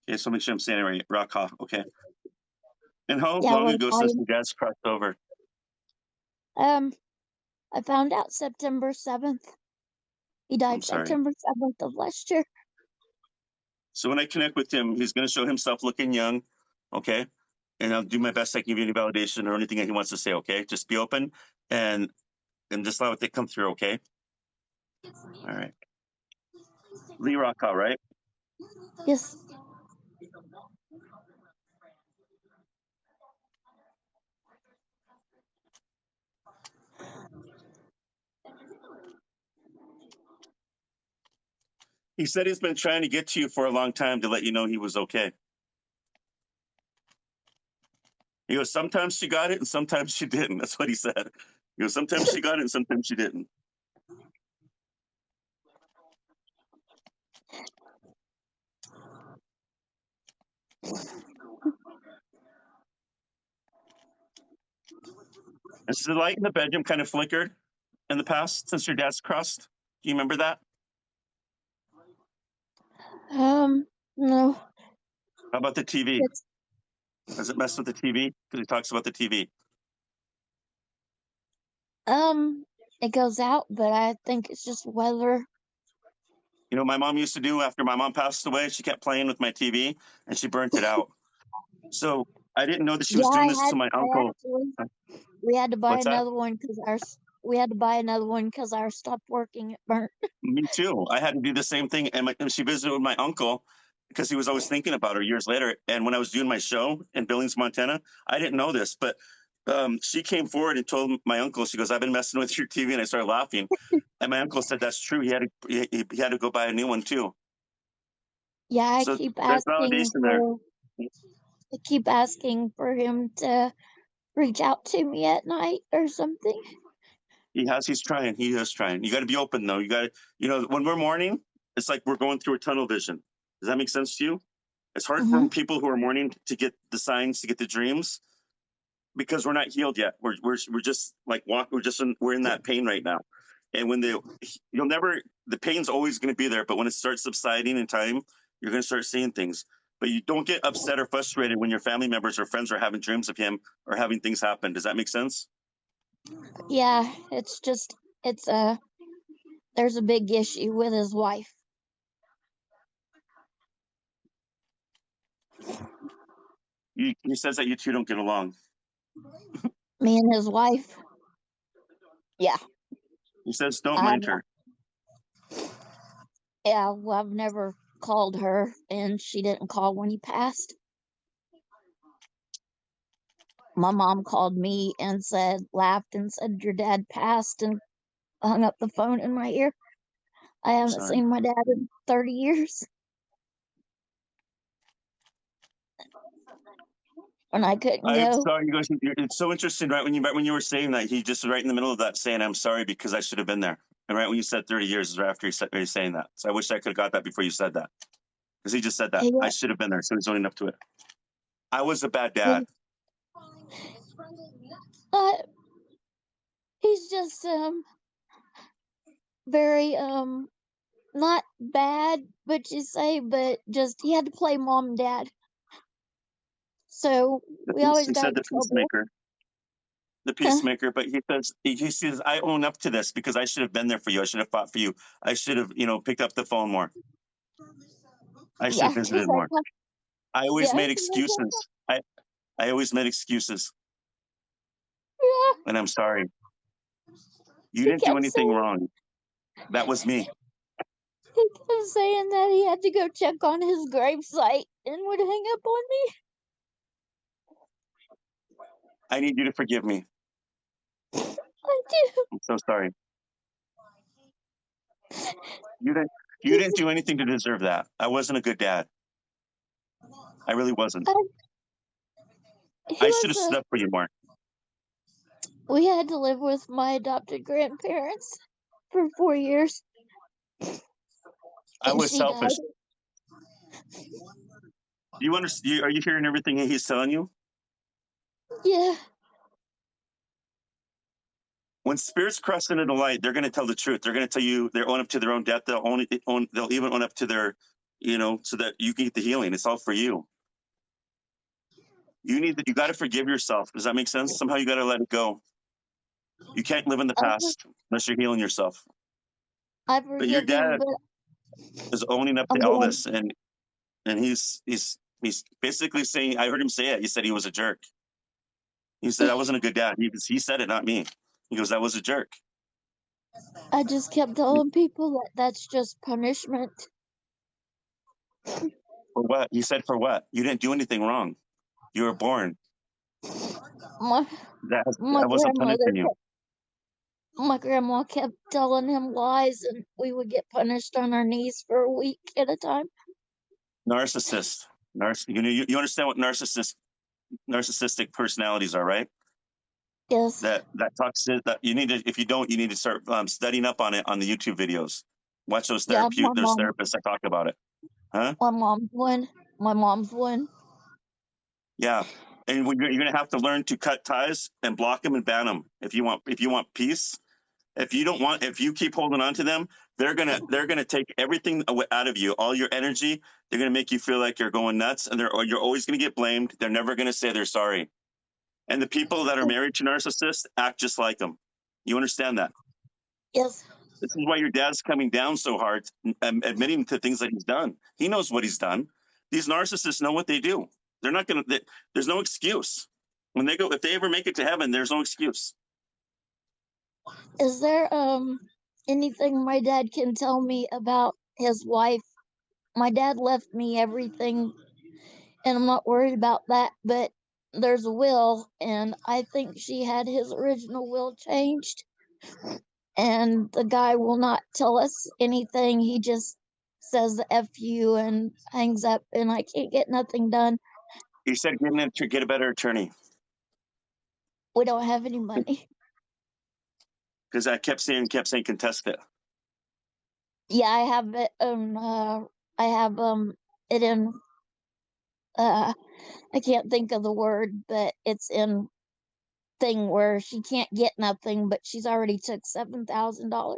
Okay, so make sure I'm saying it right. Raka. Okay. And how Yeah, long we're ago since Italian. your dad's crossed over? I found out September 7th. He I'm died sorry. September 7th of last year. So when I connect with him, he's going to show himself looking young, okay? And I'll do my best to give you any validation or anything that he wants to say, okay? Just be open and just allow it to come through, okay? All right. Lee Rockout, right? Yes. He said he's been trying to get to you for a long time to let you know he was okay. He goes, sometimes she got it and sometimes she didn't. That's what he said. He goes, sometimes she got it and sometimes she didn't. Has the light in the bedroom kind of flickered in the past since your dad's crossed? Do you remember that? No. How about the TV? It's, Has it messed with the TV? Because he talks about the TV. it goes out, but I think it's just weather. You know, my mom used to do after my mom passed away, she kept playing with my TV and she burnt it out. So I didn't know that she Yeah, was doing this to my uncle. We had to buy What's that? another one because ours stopped working. It burnt. Me too. I had to do the same thing. And she visited with my uncle because he was always thinking about her years later. And when I was doing my show in Billings, Montana, I didn't know this, but she came forward and told my uncle, she goes, I've been messing with your TV. And I started laughing. And my uncle said, that's true. He had to go buy a new one too. Yeah, I So keep there's validation there. asking for him to reach out to me at night or something. He's trying. He is trying. You got to be open though. You got to, when we're mourning, it's like we're going through a tunnel vision. Does that make sense to you? It's hard for people who are mourning to get the signs, to get the dreams, because we're not healed yet. We're just like we're in that pain right now. And when the pain's always going to be there, but when it starts subsiding in time, you're going to start seeing things. But you don't get upset or frustrated when your family members or friends are having dreams of him or having things happen. Does that make sense? Yeah, there's a big issue with his wife. He says that you two don't get along. Me and his wife. Yeah. He says, don't mind her. Yeah, well, I've never called her, and she didn't call when he passed. My mom called me and laughed and said, your dad passed, and hung up the phone in my ear. I haven't seen my dad in 30 years. when I couldn't I'm go. sorry. It's so interesting. Right when you were saying that, he just right in the middle of that saying, "I'm sorry because I should have been there." And right when you said 30 years is right after you saying that. So I wish I could have got that before you said that, because he just said that I Yeah, should have been there. So he's owning up to it. I was a bad yeah. dad. Uh, he's just very not bad, but you say, but just he had to play mom and dad. So we always He got said in the trouble. peacemaker. But he says I own up to this because I should have been there for you. I should have fought for you. I should have picked up the phone more. I should have Yeah, visited more. I always yeah, made excuses. I always made excuses, yeah. and I'm sorry. You He didn't do kept anything saying wrong. That was me. that he had to go check on his gravesite and would hang up on me. I need you to forgive me. I do. I'm so sorry. You didn't do anything to deserve that. I wasn't a good dad. I really wasn't. He I should have was stood up for you more. we had to live with my adopted grandparents for 4 years, I and was she died. selfish. You understand? Are you hearing everything he's telling you? Yeah, When spirits cross into the light, they're going to tell the truth. They're going to tell you they're own up to their own death. They'll even own up to their, so that you can get the healing. It's all for you. You got to forgive yourself. Does that make sense? Somehow you got to let it go. You can't live in the past unless you're healing yourself. I But your forgive him, dad but is owning up I'm to all going. this, and he's basically saying. I heard him say it. He said he was a jerk. He said I wasn't a good dad. He said it, not me. He goes, I was a jerk. I just kept telling people that that's just punishment. For what? He said, for what? You didn't do anything wrong. You were born. My That my wasn't punishing you. my grandma kept telling him lies, and we would get punished on our knees for a week at a time. Narcissist. You understand what narcissistic personalities are, right? Yes. That toxic. That you need to. If you don't, you need to start studying up on it on the YouTube videos. Watch those Yeah, therapists that talk about it. Huh? my mom's one. My mom's one. Yeah. And you're going to have to learn to cut ties and block them and ban them if you want peace. If you keep holding on to them, they're gonna take everything out of you, all your energy. They're gonna make you feel like you're going nuts, and you're always gonna get blamed. They're never gonna say they're sorry. And the people that are married to narcissists act just like them. You understand that? Yes. This is why your dad's coming down so hard, admitting to things that he's done. He knows what he's done. These narcissists know what they do. They're not gonna. There's no excuse when they go. If they ever make it to heaven, there's no excuse. Is there anything my dad can tell me about his wife? My dad left me everything, and I'm not worried about that, but there's a will, and I think she had his original will changed, and the guy will not tell us anything. He just says the F you and hangs up, and I can't get nothing done. He said, get a better attorney. We don't have any money. Because I kept saying contest it. Yeah, I have it. I have it in. I can't think of the word, but it's in thing where she can't get nothing, but she's already took $7,000.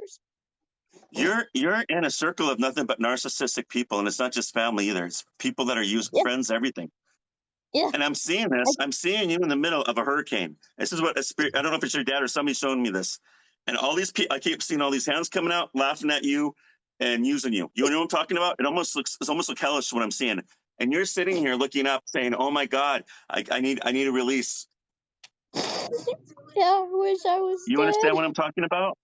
You're in a circle of nothing but narcissistic people, and it's not just family either. It's people that are Yeah, friends, everything. yeah, And I'm seeing this. I'm seeing you in the middle of a hurricane. This is what a spirit. I don't know if it's your dad or somebody showing me this. And all these people, I keep seeing all these hands coming out, laughing at you, and using you. You know what I'm talking about? It's almost like hellish what I'm seeing. And you're sitting here looking up, saying, "Oh my God, I need a release." yeah. I wish I was You dead. understand what I'm talking about?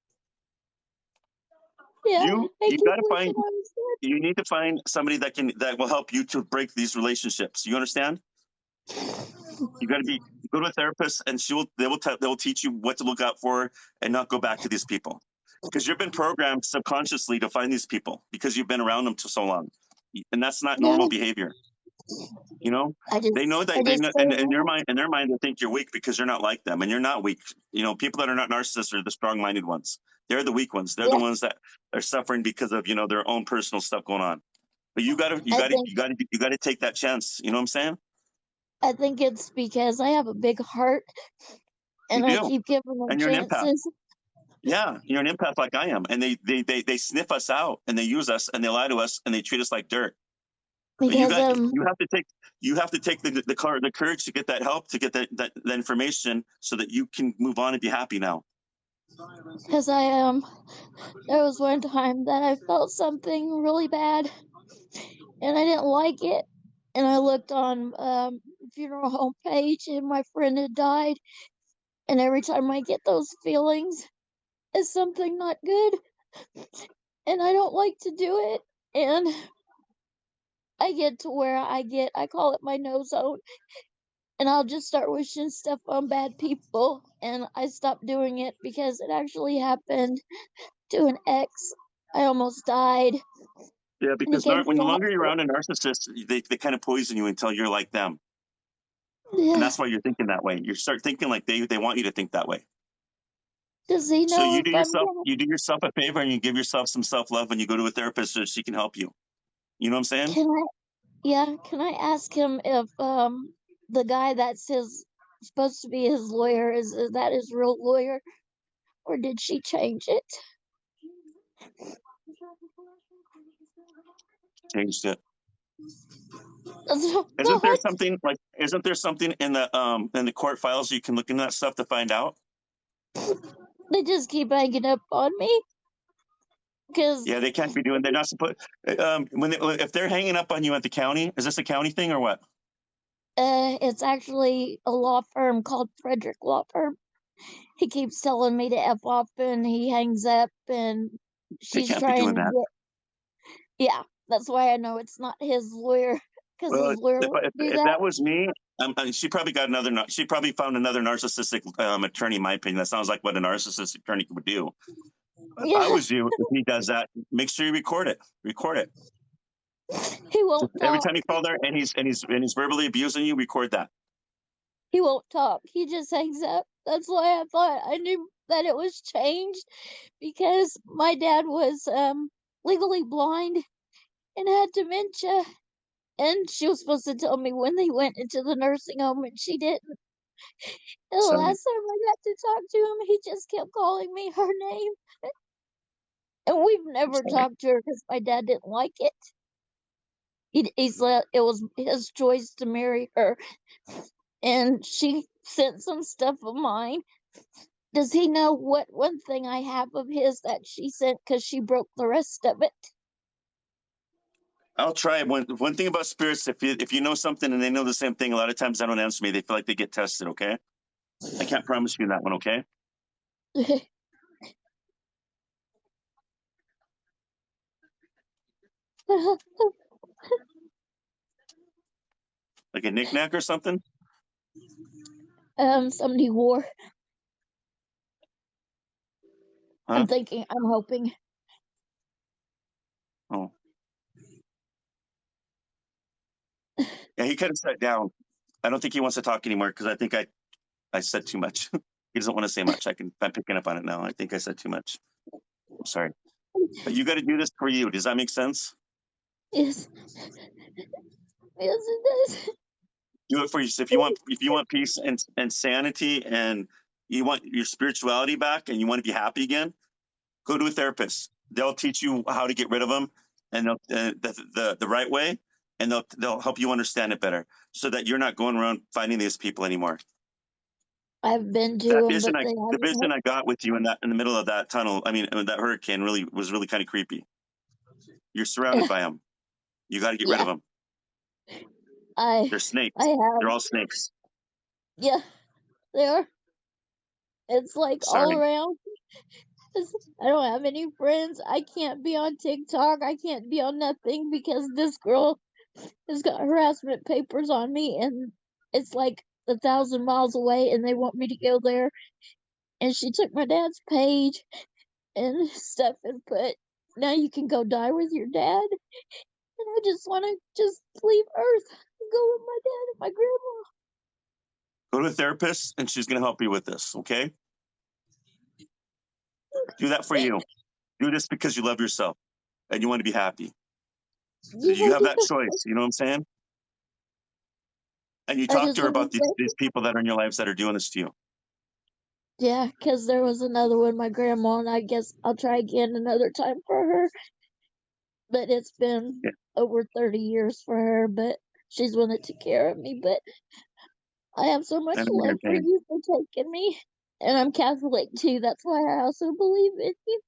Yeah, You I you keep got to wishing find. I was dead. You need to find somebody that will help you to break these relationships. You understand? You got to go to a therapist, and they will teach you what to look out for and not go back to these people, because you've been programmed subconsciously to find these people because you've been around them for so long, and that's not Yeah, normal behavior. You know, I just they know I that they just know, and don't in their know. mind, they think you're weak because you're not like them, and you're not weak. You know, people that are not narcissists are the strong-minded ones. They're the weak ones. They're the Yeah, ones that are suffering because of their own personal stuff going on. But I think you gotta take that chance. You know what I'm saying? I think it's because I have a big heart You and I do, keep giving them and you're an empath. chances Yeah, you're an empath like I am, and they sniff us out, and they use us, and they lie to us, and they treat us like dirt. But because you have to take the courage to get that help, to get that information, so that you can move on and be happy now. because there was one time that I felt something really bad and I didn't like it, and I looked on funeral home page and my friend had died, and every time I get those feelings, it's something not good, and I don't like to do it, and I get to where I call it my no zone, and I'll just start wishing stuff on bad people, and I stopped doing it because it actually happened to an ex. I almost died, Yeah, and he because came to when the the longer you're hospital. around a narcissist, they kind of poison you until you're like them, and Yeah. that's why you're thinking that way. You start thinking like they want you to think that way. Does he So know if I'm gonna? you do yourself a favor and you give yourself some self love when you go to a therapist so she can help you. You know what I'm saying? Can I? Yeah. Can I ask him if the guy that's his supposed to be his lawyer is that his real lawyer, or did she change it? Changed it. What? Isn't there something in the court files you can look into that stuff to find out? They just keep hanging up on me because Yeah, they can't be doing. They're not supposed. If they're hanging up on you at the county, is this a county thing or what? it's actually a law firm called Frederick Law Firm. He keeps telling me to F off and he hangs up, and They she's can't be trying doing to that. yeah, that's why I know it's not his lawyer because Well, his lawyer won't do if that. that was me, she probably got another. She probably found another narcissistic attorney. In my opinion, that sounds like what a narcissistic attorney would do. If I Yeah, was you, if he does that, make sure you record it. Record it. he Just won't every talk. time you call there and he's verbally abusing you, record that. He won't talk. He just hangs up. That's why I thought I knew that it was changed because my dad was legally blind and had dementia, and she was supposed to tell me when they went into the nursing home, and she didn't. And the Sorry, last time I got to talk to him, he just kept calling me her name, and we've I'm never sorry. talked to her because my dad didn't like it. He's it was his choice to marry her, and she sent some stuff of mine. Does he know what one thing I have of his that she sent because she broke the rest of it? I'll try. One thing about spirits, if you know something and they know the same thing, a lot of times they don't answer me. They feel like they get tested. Okay, I can't promise you that one. Okay, like a knickknack or something. Somebody wore. Huh? I'm hoping. Oh, yeah. He kind of sat down. I don't think he wants to talk anymore because I think I said too much. He doesn't want to say much. I'm picking up on it now. I think I said too much. I'm sorry, but you got to do this for you. Does that make sense? Yes, yes, it does. Do it for you. So if you want peace and sanity and you want your spirituality back and you want to be happy again, go to a therapist. They'll teach you how to get rid of them and the right way, and they'll help you understand it better so that you're not going around fighting these people anymore. I've been to That them, vision but I they the haven't vision helped. I got with you in the middle of that tunnel, that hurricane was really kind of creepy. You're surrounded by them. You got to get rid of Yeah, them. I They're I snakes. have. They're all snakes. Yeah, they are. It's like all Sorry. around. I don't have any friends. I can't be on TikTok. I can't be on nothing because this girl has got harassment papers on me, and it's like 1,000 miles away, and they want me to go there. And she took my dad's page and stuff and put, "Now you can go die with your dad." And I just want to just leave Earth. go with my dad and my grandma. Go to a therapist, and she's going to help you with this, okay? Do that for you. Do this because you love yourself and you want to be happy. You have that choice. You know what I'm saying? And you talk to her about these people that are in your lives that are doing this to you. Yeah, because there was another one, my grandma, and I guess I'll try again another time for her. But it's been over 30 years for her, but she's one that took care of me. But I have so much love for you for taking me. And I'm Catholic too. That's why I also believe in you.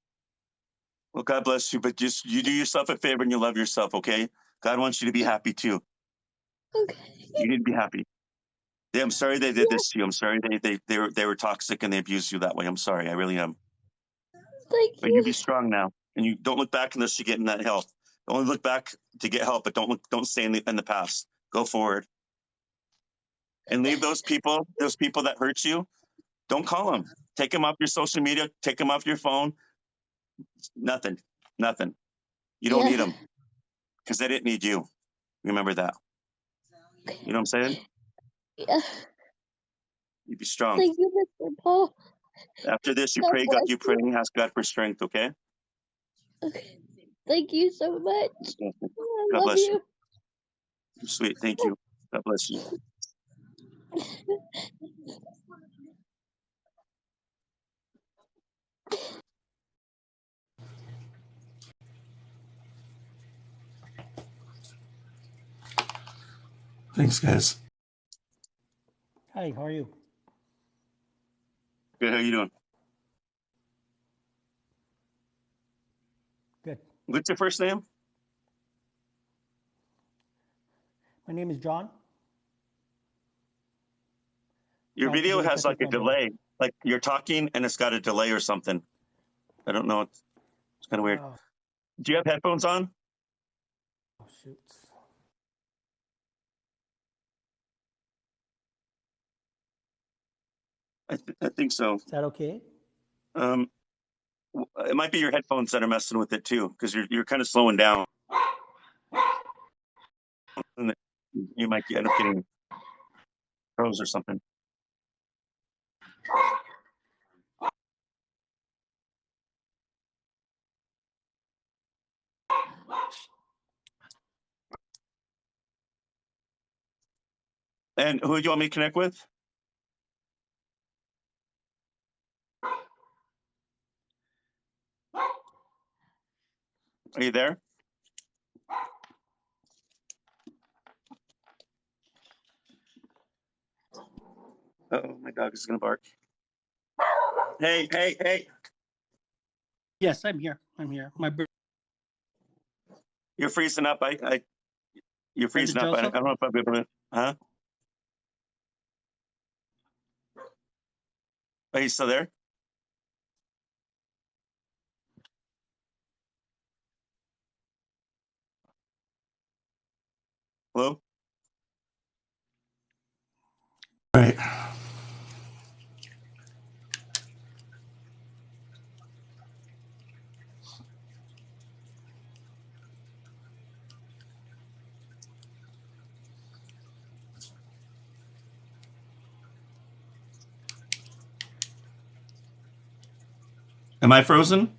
Well, God bless you, but just you do yourself a favor and you love yourself, okay? God wants you to be happy too. Okay. You need to be happy. I'm sorry they did this to you. I'm sorry they were toxic and they abused you that way. I'm sorry. I really am. Thank But you. you be strong now, and you don't look back unless you get in that help. Only look back to get help, but don't stay in the past. Go forward and leave those people that hurt you. Don't call them. Take them off your social media. Take them off your phone. Nothing. You don't need them because they didn't need you. Remember that. You know what I'm saying? Yeah. You be strong. Thank you, Mr. Paul. After this, you God pray God. bless You pray and ask God for strength. Okay. Okay. Thank you so much. I God love bless you. you. You're sweet. Thank you. God bless you. Thanks, guys. Hi, how are you? Good. How you doing? Good. What's your first name? My name is John. Your Trying to video get in has touch like with a my brother. delay. Like you're talking and it's got a delay or something. I don't know. It's kind of weird. Oh, Do you have headphones on? shoot. I think so. Is that okay? It might be your headphones that are messing with it too, because you're kind of slowing down. And you might end up getting froze or something. And who do you want me to connect with? Are you there? Oh, my dog is gonna bark. Hey! Yes, I'm here. My You're freezing up. You're freezing up. I Joseph. don't know if I'll be able to. Huh? Are you still there? Hello? All right. Am I frozen?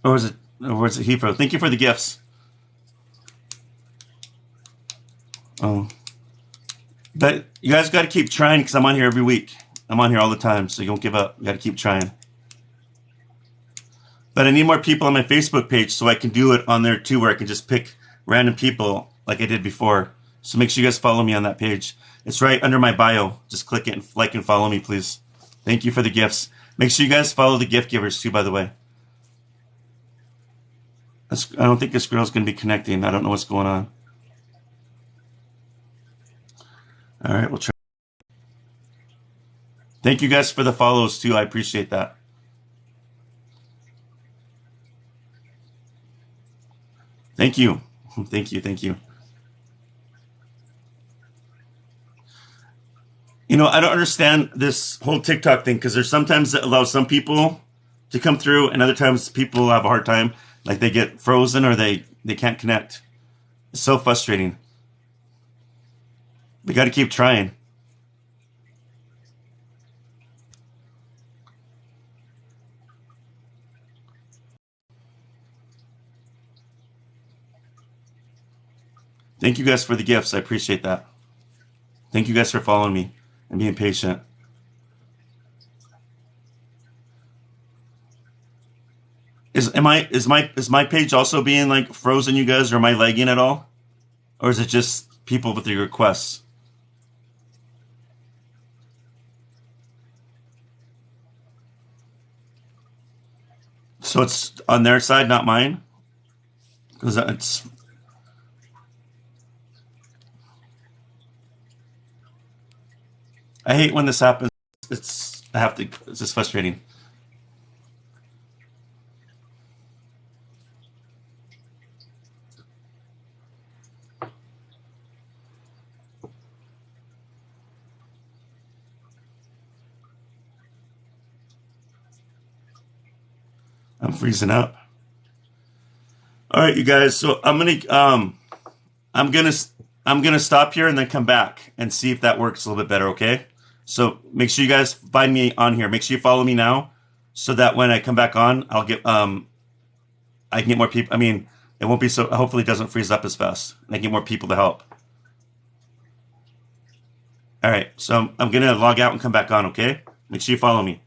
Or was it he froze? Thank you for the gifts. Oh. But you guys got to keep trying because I'm on here every week. I'm on here all the time, so you don't give up. You got to keep trying. But I need more people on my Facebook page so I can do it on there too, where I can just pick random people like I did before. So make sure you guys follow me on that page. It's right under my bio. Just click it and like and follow me, please. Thank you for the gifts. Make sure you guys follow the gift givers too, by the way. I don't think this girl's going to be connecting. I don't know what's going on. All right, we'll try. Thank you guys for the follows too. I appreciate that. Thank you. Thank you. You know, I don't understand this whole TikTok thing because there's sometimes it allows some people to come through and other times people have a hard time. Like they get frozen or they can't connect. It's so frustrating. We got to keep trying. Thank you guys for the gifts. I appreciate that. Thank you guys for following me and being patient. Is my page also being like frozen, you guys, or am I lagging at all? Or is it just people with the requests? So it's on their side, not mine? Because it's... I hate when this happens. It's just frustrating. I'm freezing up. All right, you guys. So I'm gonna stop here and then come back and see if that works a little bit better. Okay. So make sure you guys find me on here. Make sure you follow me now, so that when I come back on, I can get more people. I mean, it won't be so. Hopefully, it doesn't freeze up as fast, and I get more people to help. All right. So I'm gonna log out and come back on. Okay. Make sure you follow me.